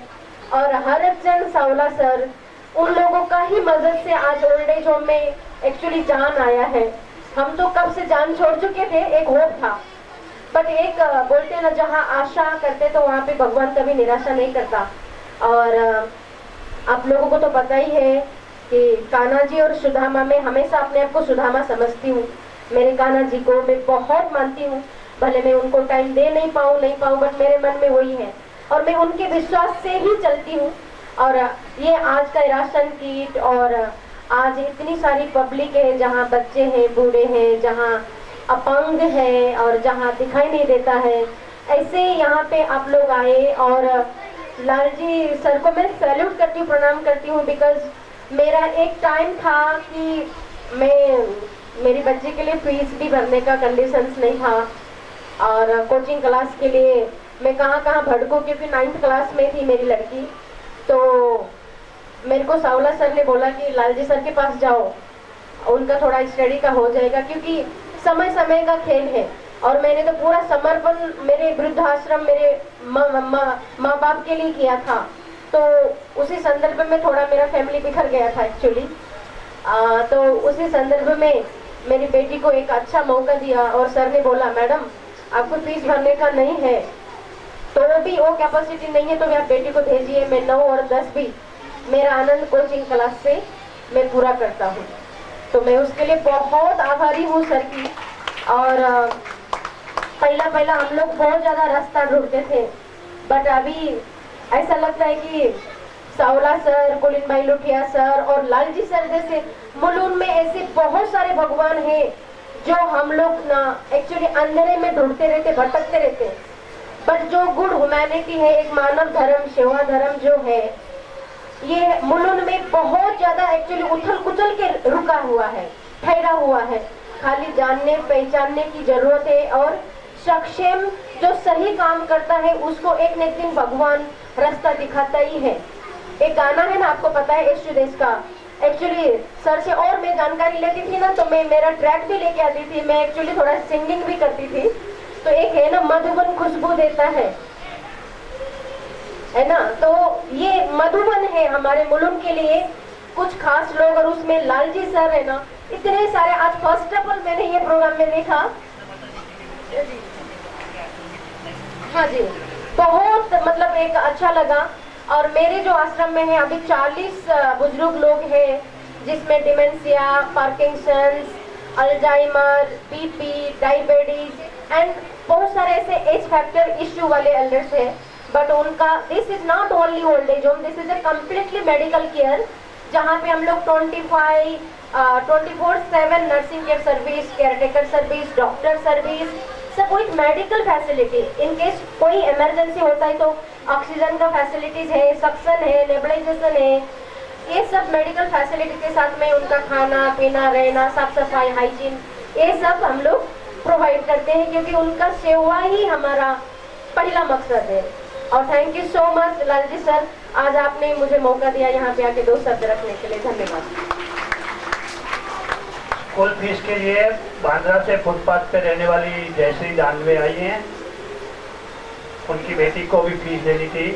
और हरचंद सावला सर, उन लोगों का ही मदद से आज ओल्ड एज होम में एक्चुअली जान आया है। हम तो कब से जान छोड़ चुके थे, एक होप था, बट एक बोलते ना जहाँ आशा करते तो वहाँ पे भगवान कभी निराशा नहीं करता। और आप लोगों को तो पता ही है कि कान्हा जी और सुदामा, में हमेशा अपने आप को सुदामा समझती हूँ। मेरे कान्हा जी को मैं बहुत मानती हूँ, भले मैं उनको टाइम दे नहीं पाऊँ, बट मेरे मन में वही है और मैं उनके विश्वास से ही चलती हूँ। और ये आज का राशन किट, और आज इतनी सारी पब्लिक है, जहाँ बच्चे हैं, बूढ़े हैं, जहाँ अपंग है और जहाँ दिखाई नहीं देता है, ऐसे यहाँ पे आप लोग आए। और लालजी सर को मैं सैल्यूट करती हूँ, प्रणाम करती हूँ, बिकॉज मेरा एक टाइम था कि मेरी बच्चे के लिए फीस भी भरने का कंडीशंस नहीं था, और कोचिंग क्लास के लिए मैं कहाँ भटकूँ, क्योंकि 9th क्लास में थी मेरी लड़की। तो मेरे को सावला सर ने बोला कि लालजी सर के पास जाओ, उनका थोड़ा स्टडी का हो जाएगा, क्योंकि समय समय का खेल है। और मैंने तो पूरा समर्पण मेरे वृद्धाश्रम, मेरे माँ बाप के लिए किया था, तो उसी संदर्भ में थोड़ा मेरा फैमिली बिखर गया था एक्चुअली। तो उसी संदर्भ में मेरी बेटी को एक अच्छा मौका दिया, और सर ने बोला मैडम आपको फीस भरने का नहीं है, तो भी वो कैपेसिटी नहीं है, तो आप बेटी को भेजिए, मैं 9 और 10 भी मेरा आनंद कोचिंग क्लास से मैं पूरा करता हूँ। तो मैं उसके लिए बहुत आभारी हूँ सर की। और पहला हम लोग बहुत ज़्यादा रास्ता ढूंढते थे, बट अभी ऐसा लगता है कि सावला सर, कुलीन भाई लुठिया सर और लालजी सर जैसे मुलुंड में ऐसे बहुत सारे भगवान हैं, जो हम लोग ना एक्चुअली अंधेरे में ढूंढते रहते, भटकते रहते, बट जो गुड ह्यूमैनिटी है, एक मानव धर्म, सेवा धर्म जो है, ये मुलुंड में बहुत ज्यादा एक्चुअली उथल पुथल के रुका हुआ है, ठहरा हुआ है। खाली जानने पहचानने की जरूरत है, और सक्षम जो सही काम करता है उसको एक न एक दिन भगवान रास्ता दिखाता ही है। एक गाना है ना, आपको पता है यशु देश का, एक्चुअली सर से और मैं जानकारी लेती थी ना, तो मैं मेरा ट्रैक भी लेके आती थी, मैं एक्चुअली थोड़ा सिंगिंग भी करती थी। तो एक है ना, मधुबन खुशबू देता है ना, तो ये मधुबन है हमारे मुलुंड के लिए कुछ खास लोग, और उसमें लालजी सर है ना, इतने सारे। आज फर्स्ट ऑफ ऑल मैंने ये प्रोग्राम में देखा, हाँ जी, बहुत मतलब एक अच्छा लगा। और मेरे जो आश्रम में है अभी 40 बुजुर्ग लोग हैं, जिसमें dementia, Parkinson's, Alzheimer's, BP, diabetes and बहुत सारे ऐसे एज फैक्टर इश्यू वाले एल्डर्स हैं। बट उनका this is not only old age home, this is a completely medical care, जहाँ पे हम लोग 24/7 nursing care service, caretaker service, doctor service, सब with medical facility. In case कोई इमरजेंसी होता है तो ऑक्सीजन का फैसिलिटीज है, सक्शन है, नेबुलाइजेशन है, ये सब मेडिकल फैसिलिटी के साथ में उनका खाना पीना, रहना, साफ सफाई, हाइजीन, ये सब हम लोग प्रोवाइड करते हैं, क्योंकि उनका सेवा ही हमारा पहला मकसद है। और thank you so much Lalji sir, आज आपने मुझे मौका दिया यहाँ पे आके 2 शब्द रखने के लिए, धन्यवाद। स्कूल फीस के लिए बांद्रा से फुटपाथ पे रहने वाली जयश्री दानवे आई हैं, उनकी बेटी को भी फीस देनी थी।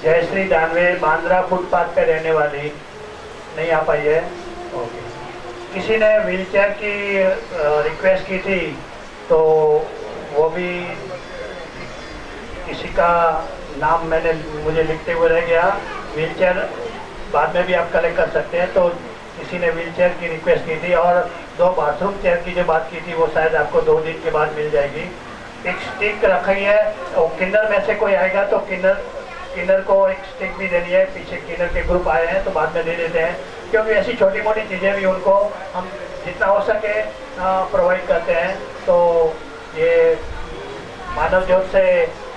जयश्री दानवे बांद्रा फुटपाथ पे रहने वाली नहीं आ पाई है। ओके, किसी ने व्हीलचेयर की रिक्वेस्ट की थी, तो वो भी किसी का नाम मुझे लिखते हुए रह गया। व्हीलचेयर बाद में भी आप कलेक्ट कर सकते हैं। तो किसी ने व्हीलचेयर की रिक्वेस्ट की थी, और 2 बाथरूम चेयर की जो बात की थी वो शायद आपको 2 दिन के बाद मिल जाएगी। एक स्टिक रखी है, और किन्नर में से कोई आएगा तो किन्नर को एक स्टिक भी देनी है। पीछे किन्नर के ग्रुप आए हैं तो बाद में दे देते हैं, क्योंकि ऐसी छोटी मोटी चीज़ें भी उनको हम जितना हो सके प्रोवाइड करते हैं। तो ये मानव ज्योत से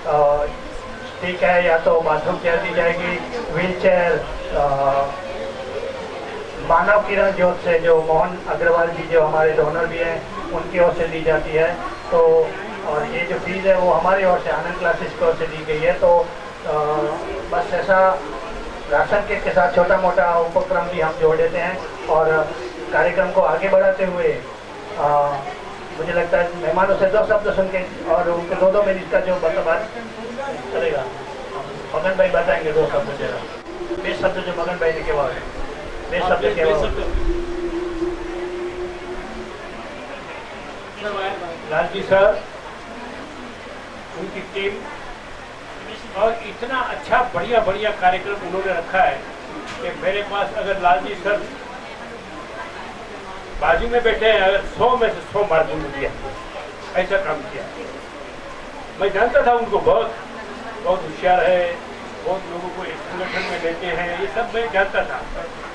स्टिक है, या तो बाथरूम चेयर दी जाएगी, व्हील चेयर मानव किरण ज्योत से जो मोहन अग्रवाल जी जो हमारे डोनर भी हैं उनकी ओर से दी जाती है। तो और ये जो फीस है वो हमारी ओर से आनंद क्लासेस की ओर से दी गई है। तो बस ऐसा राशन किट के साथ छोटा मोटा उपक्रम भी हम जोड़ देते हैं, और कार्यक्रम को आगे बढ़ाते हुए मुझे लगता है मेहमानों से 2 शब्द सुन के और उनको 2-2 मिनट का जो बात चलेगा, मगन भाई बताएंगे 2 शब्द जरा। 20 शब्द जो मगन भाई ने के बाद 20 शब्द के बाद लालजी सर, उनकी टीम, और इतना अच्छा बढ़िया कार्यक्रम उन्होंने रखा है कि मेरे पास अगर लालजी सर बाजू में बैठे हैं, अगर 100 में से 100 मार्क उनको दिया, ऐसा काम किया। मैं जानता था उनको बहुत होशियार है, बहुत लोगों को एक संगठन में लेते हैं, ये सब मैं जानता था,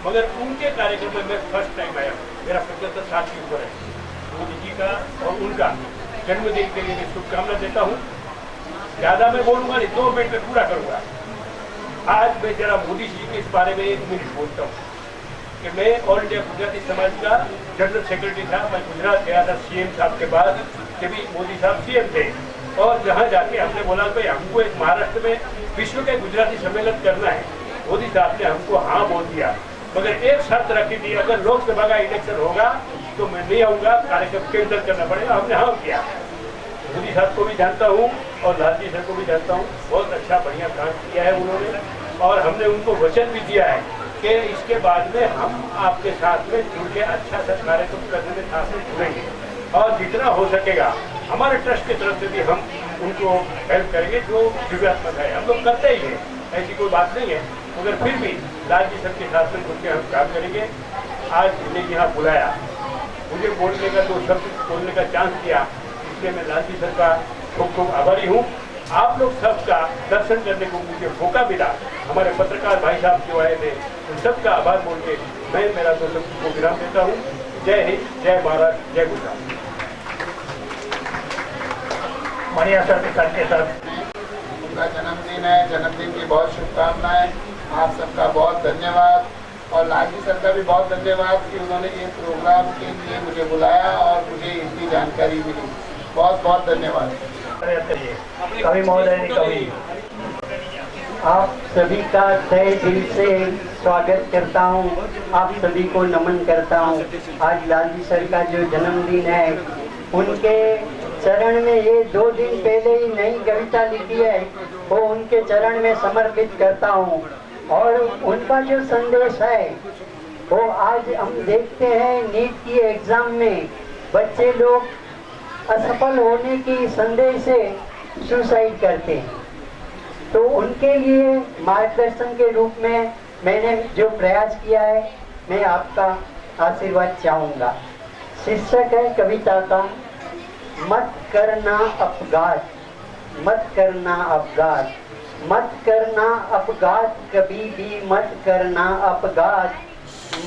मगर उनके कार्यक्रम में मैं फर्स्ट टाइम आया। मेरा 75 साल की उम्र है। मोदी जी का और उनका जन्मदिन के लिए शुभकामना देता हूँ। ज़्यादा मैं बोलूँगा नहीं, 2 मिनट में पूरा करूँगा। आज मैं जरा मोदी जी के इस बारे में 1 मिनट बोलता हूँ कि मैं ऑल इंडिया गुजराती समाज का जनरल सेक्रेटरी था। मैं गुजरात गया था सीएम साहब के बाद, जब मोदी साहब सीएम थे, और जहाँ जाके हमने बोला भाई हमको एक महाराष्ट्र में विश्व के गुजराती सम्मेलन करना है। मोदी साहब ने हमको हाँ बोल दिया, मगर एक शर्त रखी थी, अगर लोकसभा का इलेक्शन होगा तो मैं नहीं आऊँगा, कार्यक्रम कैंसिल करना पड़ेगा। हमने हाँ किया। मोदी साहब को भी जानता हूँ और लालजी सर को भी जानता हूँ, बहुत अच्छा बढ़िया काम किया है उन्होंने, और हमने उनको वचन भी दिया है कि इसके बाद में हम आपके साथ में जुड़ के अच्छा सा कार्यक्रम करने में साथ में जुड़ेंगे, और जितना हो सकेगा हमारे ट्रस्ट की तरफ से भी हम उनको हेल्प करेंगे जो दिव्यांग है। हम लोग करते ही हैं, ऐसी कोई बात नहीं है, मगर फिर भी लालजी सर के साथ में जुड़ के हम काम करेंगे। आज जिन्हें यहाँ बुलाया, मुझे बोलने का 2 शब्द बोलने का चांस दिया, इसलिए मैं लालजी सर का खूब आभारी हूँ। आप लोग सबका दर्शन करने को मुझे मौका मिला, हमारे पत्रकार भाई साहब जो आए थे उन सबका आभार बोल के मैं मेरा 2 शब्द को विराम देता हूँ। जय हिंद, जय महाराष्ट्र, जय गुजरात। मणिया सर के साथ उनका जन्मदिन है, जन्मदिन की बहुत शुभकामनाएं। आप सबका बहुत धन्यवाद, और लालजी सर का भी बहुत धन्यवाद कि उन्होंने ये प्रोग्राम के लिए मुझे बुलाया और मुझे इतनी जानकारी मिली। बहुत बहुत धन्यवाद। कवि महोदय, कवि आप सभी का तहे दिल से स्वागत करता हूँ, आप सभी को नमन करता हूँ। आज लालजी सर का जो जन्मदिन है, उनके चरण में ये 2 दिन पहले ही नई कविता लिखी है, वो उनके चरण में समर्पित करता हूँ। और उनका जो संदेश है वो आज हम देखते हैं नीट की एग्जाम में बच्चे लोग असफल होने की संदेश से सुसाइड करते हैं। तो उनके लिए मार्गदर्शन के रूप में मैंने जो प्रयास किया है, मैं आपका आशीर्वाद चाहूँगा। शीर्षक है कविता का, मत करना अपघात, मत करना अपघात, मत करना अपघात, कभी भी मत करना अपघात।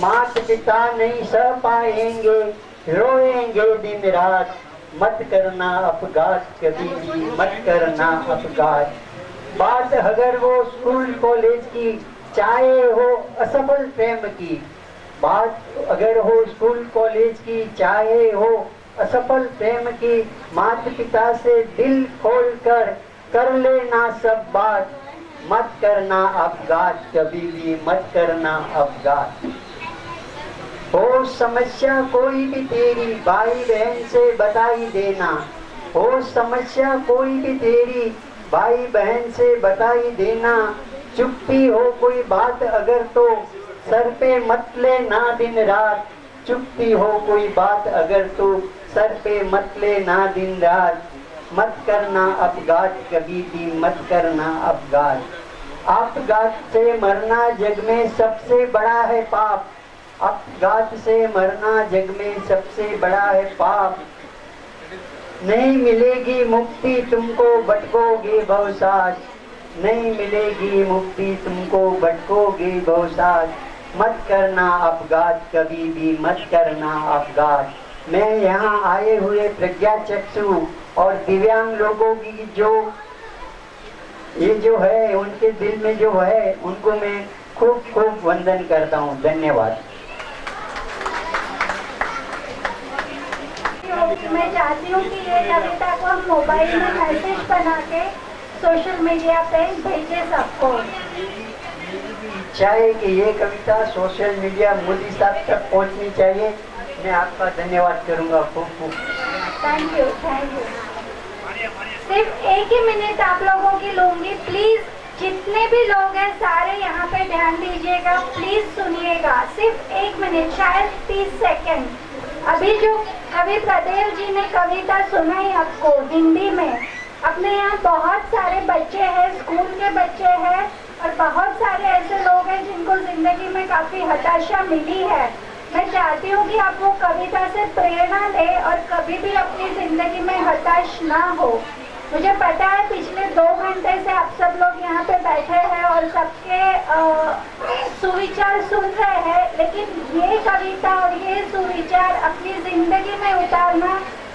माता पिता नहीं सह पाएंगे, रोएंगे दिन रात। मत करना अपघात, कभी भी मत करना अपघात। बात अगर वो स्कूल कॉलेज की, चाहे हो असफल प्रेम की, बात अगर हो स्कूल कॉलेज की, चाहे हो असफल प्रेम की माता पिता से दिल खोल कर लेना सब बात, मत करना अपघात, कभी भी मत करना अपघात। हो समस्या कोई भी तेरी भाई बहन से बताई देना, हो समस्या कोई भी तेरी भाई बहन से बताई देना, चुप्पी हो कोई बात अगर तो सर पे मत लेना दिन रात, चुप्पी हो कोई बात अगर तो सर पे मत लेना दिन रात, मत करना अपघात, कभी भी मत करना अपघात। अपघात से मरना जग में सबसे बड़ा है पाप, अपघात से मरना जग में सबसे बड़ा है पाप। नहीं मिलेगी मुक्ति तुमको भटकोगे भवसात, नहीं मिलेगी मुक्ति तुमको भटकोगे भवसात, मत करना अपघात, कभी भी मत करना अपघात। मैं यहाँ आए हुए प्रज्ञाचक्षु और दिव्यांग लोगों की जो है उनके दिल में जो है उनको मैं खूब खूब वंदन करता हूँ। धन्यवाद। मैं चाहती हूँ कि ये कविता को हम मोबाइल में मैसेज बना के सोशल मीडिया पे भेजे सबको। इच्छा है कि ये कविता सोशल मीडिया मोदी साहब तक पहुँचनी चाहिए। मैं आपका धन्यवाद करूँगा खूब खूब। Thank you, thank you. सिर्फ एक ही मिनट आप लोगों की लूंगी, प्लीज जितने भी लोग हैं सारे यहाँ पे ध्यान दीजिएगा, प्लीज सुनिएगा। सिर्फ 1 मिनट, शायद 30 सेकेंड। अभी जो कवि प्रदेव जी ने कविता सुनाई आपको हिंदी में, अपने यहाँ बहुत सारे बच्चे हैं, स्कूल के बच्चे हैं और बहुत सारे ऐसे लोग हैं जिनको जिंदगी में काफी हताशा मिली है। मैं चाहती हूँ कि आप वो कविता से प्रेरणा लें और कभी भी अपनी जिंदगी में हताश ना हो। मुझे पता है पिछले 2 घंटे से आप सब लोग यहाँ पे बैठे हैं और सबके सुविचार सुन रहे हैं, लेकिन ये कविता और ये सुविचार अपनी जिंदगी में उतारना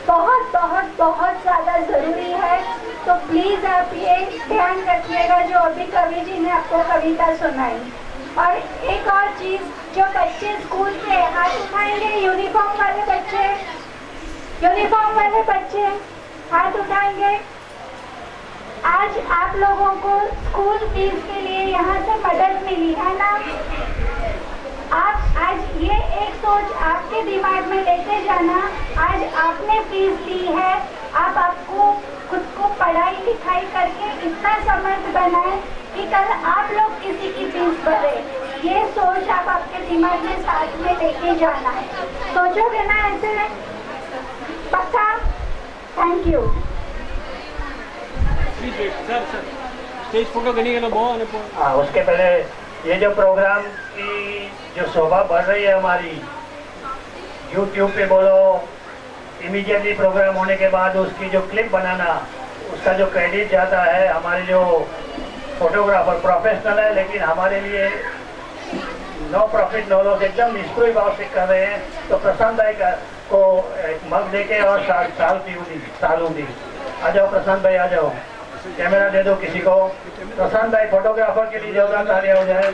बहुत बहुत बहुत ज़्यादा ज़रूरी है। तो प्लीज़ आप ये ध्यान रखिएगा जो अभी कवि जी ने आपको कविता सुनाई। और एक और चीज़, जो बच्चे स्कूल के हाथ उठाएंगे, यूनिफॉर्म वाले बच्चे, यूनिफॉर्म वाले बच्चे हाथ उठाएंगे। आज आप लोगों को स्कूल फीस के लिए यहाँ से मदद मिली है ना? आप आज ये एक सोच आपके दिमाग में लेके जाना, आज आपने फीस दी है, आप आपको खुद को पढ़ाई लिखाई करके इतना समर्थ बनाए कि कल आप लोग किसी की फीस भरे। ये सोच आप आपके दिमाग में साथ में लेके जाना है। सोचोगे ना ऐसे? पक्का? Thank you. स्टेज फोटो करने के उसके पहले ये जो प्रोग्राम की जो शोभा बढ़ रही है हमारी, यूट्यूब पे बोलो, इमीडिएटली प्रोग्राम होने के बाद उसकी जो क्लिप बनाना, उसका जो क्रेडिट जाता है हमारे जो फोटोग्राफर प्रोफेशनल है, लेकिन हमारे लिए नो प्रॉफिट नो लॉस, एकदम निष्ठुर भाव से कर रहे हैं। तो प्रशांत भाई को एक मग देके और सालू दी। आ जाओ प्रशांत भाई, आ जाओ, कैमरा दे दो किसी को। प्रशांत भाई फोटोग्राफर के लिए जोरदार तालियां हो जाए।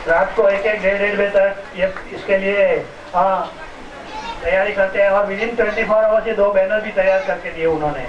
रात को 1-1, 1:30 बजे तक ये इसके लिए तैयारी करते हैं और विदिन 24 आवर्स ये 2 बैनर भी तैयार करके दिए उन्होंने।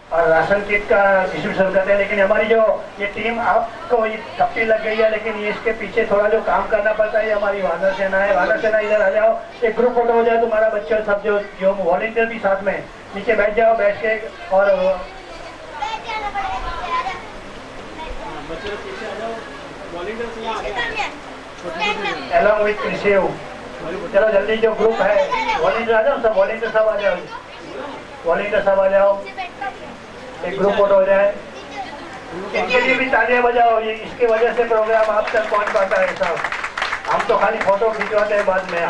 और राशन किट का डिस्ट्रीब्यूशन करते हैं, लेकिन हमारी जो ये टीम, आपको ये थप्पी लग गई है, लेकिन ये इसके पीछे थोड़ा जो काम करना पड़ता है, हमारी वानर सेना है। वानर सेना इधर आ जाओ, एक ग्रुप फोटो हो जाए तुम्हारा, बच्चे सब जो वॉलंटियर भी साथ में नीचे बैठ जाओ, बैठ के और अलॉन्ग विथ कृषिव। चलो जल्दी, जो ग्रुप है वॉलंटियर आ जाओ, सब वॉलंटियर सब आ जाओ, वॉलंटियर सब आ जाओ, एक ग्रुप फोटो हो जाए। इनके लिए भी तालियां बजाओ, ये इसकी वजह से प्रोग्राम आप तक पहुंच पाता है। सब हम तो खाली फोटो खिंचवाते हैं बाद में।